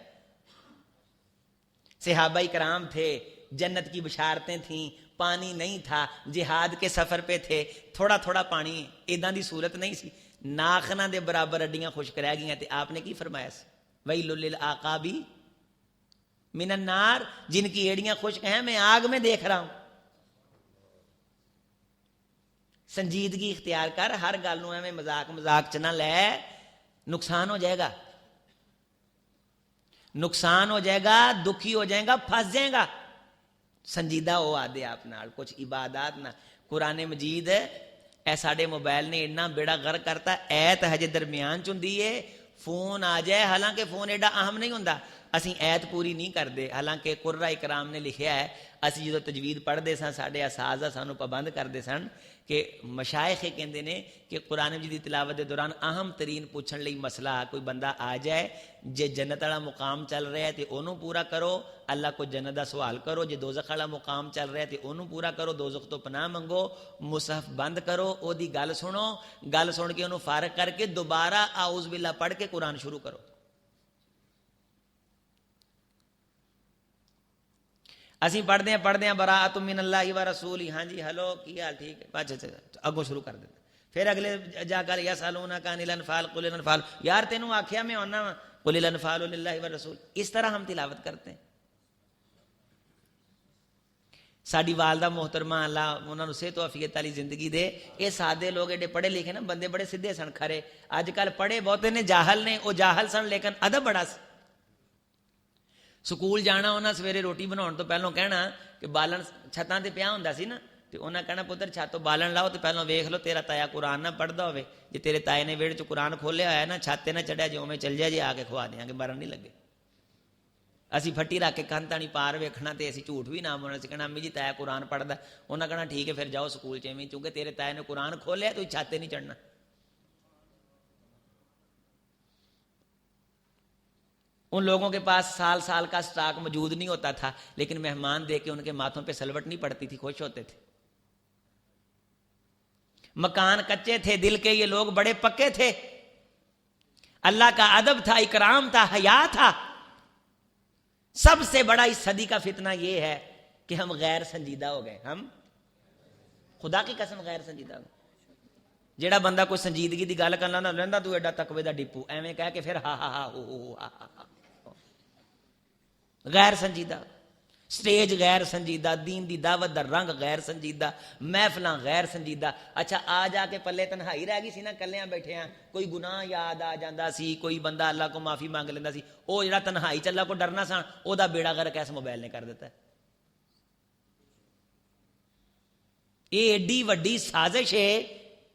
صحابہ کرام تھے، جنت کی بشارتیں تھیں، پانی نہیں تھا، جہاد کے سفر پہ تھے، تھوڑا تھوڑا پانی، ایداں دی صورت نہیں سی، ناخنا دے برابر اڈیاں خشک رہ گئیں، تے آپ نے کی فرمایا سی؟ ویل للعقاب من النار، جن کی ایڑیاں خشک ہیں میں آگ میں دیکھ رہا ہوں۔ سنجیدگی اختیار کر، ہر گل نو ایویں مذاق چ نہ لے، نقصان ہو جائے گا، نقصان ہو جائے گا، دکھی ہو جائے گا، پھنس جائے گا۔ سنجیدہ ہو آدھے آپ نال، کچھ عبادات نہ۔ قرآن مجید اے ساڈے موبائل نے ایڈنا بیڑا غرق کرتا، ایت ہجے درمیان چندی ہے، فون آ جائے، حالانکہ فون ایڈا اہم نہیں ہوندا، اسی ایت پوری نہیں کرتے، حالانکہ قرہ اکرام نے لکھیا ہے، اسی جدو تجوید پڑھتے سن ساڈے اساتذہ سانو پابند کرتے سن کہ مشائخ کہندے نے کہ قرآن مجید دی تلاوت دے دوران اہم ترین پوچھن لئی مسئلہ کوئی بندہ آ جائے، جے جنت والا مقام چل رہا ہے تے اونوں پورا کرو، اللہ کو جنت دا سوال کرو، جے دوزخ والا مقام چل رہا ہے تے اونوں پورا کرو، دوزخ تو پناہ منگو، مصحف بند کرو، او دی گل سنو، گل سن کے اونوں فارغ کر کے دوبارہ اعوذ باللہ پڑھ کے قرآن شروع کرو۔ اسی پڑھتے ہیں براءۃ من اللہ و رسول، ہاں جی ہلو کی حال، ٹھیک ہے، اچھا اگوں شروع کر دیتے، پھر اگلے جا کر یسألونک عن الانفال قل الانفال، یار تینوں آکھیا میں ہونا وا، قل الانفال للہ والرسول۔ اس طرح ہم تلاوت کرتے ہیں۔ ساڈی والدہ محترمہ، اللہ انہاں نوں صحت و عافیت والی زندگی دے، یہ سادے لوگ ایڈے پڑھے لکھے نا، بندے بڑے سیدھے سن کھرے، اج کل پڑھے بہتے نے، جاہل نے، وہ جاہل سن لیکن ادب بڑا سی۔ سکول جانا انہاں سویرے روٹی بناؤن تو پہلوں کہنا کہ بالن چھتاں تے پیا ہوندا سی نا، تے انہاں کہنا پتر چھت تو بالن لاؤ تے پہلوں ویکھ لو تیرا تایا قرآن نہ پڑھدا ہوے، جے تیرے تائے نے ویڑ چ قرآن کھولیا ہوا ہے نا، چھت تے نہ چڑھیا جے اوویں چل جائے، جے آ کے کھوا دیاں گے، مرن نہیں لگے۔ اسی پھٹی رکھ کے کن تانی پار ویکھنا تے اسی جھوٹ بھی نہ بولنا، سی کہنا امی جی تایا قرآن پڑھدا، انہاں کہنا ٹھیک ہے پھر جاؤ سکول چ، ایویں چونکہ تیرے تائے نے قرآن کھولیا تو چھت تے نہیں چڑھنا۔ ان لوگوں کے پاس سال سال کا سٹاک موجود نہیں ہوتا تھا، لیکن مہمان دے کے ان کے ماتھوں پہ سلوٹ نہیں پڑتی تھی، خوش ہوتے تھے۔ مکان کچے تھے، دل کے یہ لوگ بڑے پکے تھے، اللہ کا ادب تھا، اکرام تھا، حیا تھا۔ سب سے بڑا اس صدی کا فتنہ یہ ہے کہ ہم غیر سنجیدہ ہو گئے، ہم خدا کی قسم غیر سنجیدہ ہو گئے۔ ਜਿਹੜਾ ਬੰਦਾ ਕੋਈ ਸੰਜੀਦਗੀ ਦੀ ਗੱਲ ਕਰਨਾ ਨਾ ਲੈਂਦਾ ਤੂੰ ਐਡਾ ਤਕਵੇ ਦਾ ਡਿੱਪੂ, ਐਵੇਂ ਕਹਿ ਕੇ ਫਿਰ ਹਾ ਹਾ ਹਾ ਹੋ ਹਾ ਹਾ, ਗੈਰ ਸੰਜੀਦਾ ਸਟੇਜ, ਗੈਰ ਸੰਜੀਦਾ دین دی دعوت دا رنگ غیر سنجیدہ، محفلاں غیر سنجیدہ۔ اچھا آ جا کے پلے تنہائی رہ گئی سی نا، کلیاں بیٹھے ہیں، کوئی گناہ یاد آ جاندہ سی، کوئی بندہ اللہ کو معافی مانگ لیندا سی، او جڑا تنہائی چ اللہ کو ڈرنا سا او دا بیڑا غرق اس موبائل نے کر دیتا ہے۔ یہ ایڈی وڈی سازش ہے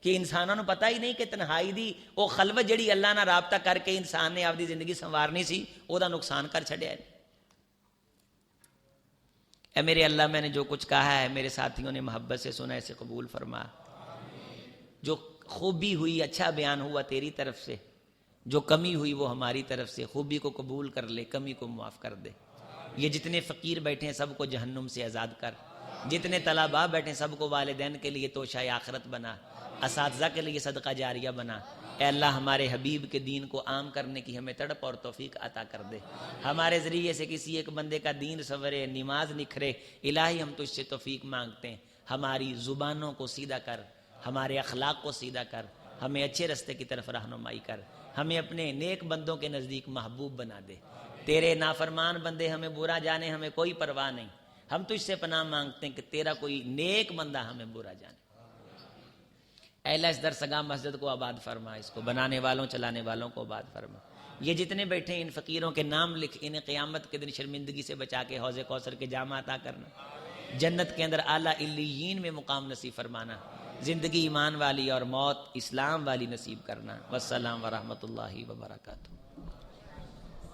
کہ انسانوں پتہ ہی نہیں کہ تنہائی دی او خلوت جڑی اللہ نال رابطہ کر کے انسان نے اپنی زندگی سنوارنی سی، او دا نقصان کر چھڈیا ہے۔ اے میرے اللہ، میں نے جو کچھ کہا ہے میرے ساتھیوں نے محبت سے سنا، اسے قبول فرما۔ جو خوبی ہوئی اچھا بیان ہوا تیری طرف سے، جو کمی ہوئی وہ ہماری طرف سے، خوبی کو قبول کر لے، کمی کو معاف کر دے۔ یہ جتنے فقیر بیٹھے ہیں سب کو جہنم سے آزاد کر، جتنے طلباء بیٹھے ہیں سب کو والدین کے لیے توشہ آخرت بنا، اساتذہ کے لیے صدقہ جاریہ بنا۔ اے اللہ ہمارے حبیب کے دین کو عام کرنے کی ہمیں تڑپ اور توفیق عطا کر دے، ہمارے ذریعے سے کسی ایک بندے کا دین سنورے، نماز نکھرے۔ الہی ہم تجھ سے توفیق مانگتے ہیں، ہماری زبانوں کو سیدھا کر، ہمارے اخلاق کو سیدھا کر، ہمیں اچھے راستے کی طرف رہنمائی کر، ہمیں اپنے نیک بندوں کے نزدیک محبوب بنا دے۔ تیرے نافرمان بندے ہمیں برا جانے ہمیں کوئی پرواہ نہیں، ہم تجھ سے پناہ مانگتے ہیں کہ تیرا کوئی نیک بندہ ہمیں برا جانے۔ اے اللہ اس درسگاہ مسجد کو آباد فرما، اس کو بنانے والوں چلانے والوں کو آباد فرما۔ یہ جتنے بیٹھے ہیں ان فقیروں کے نام لکھ، انہیں قیامت کے دن شرمندگی سے بچا کے حوض کوثر کے جام عطا کرنا، جنت کے اندر اعلیٰ علیین میں مقام نصیب فرمانا، زندگی ایمان والی اور موت اسلام والی نصیب کرنا۔ والسلام ورحمۃ اللہ وبرکاتہ۔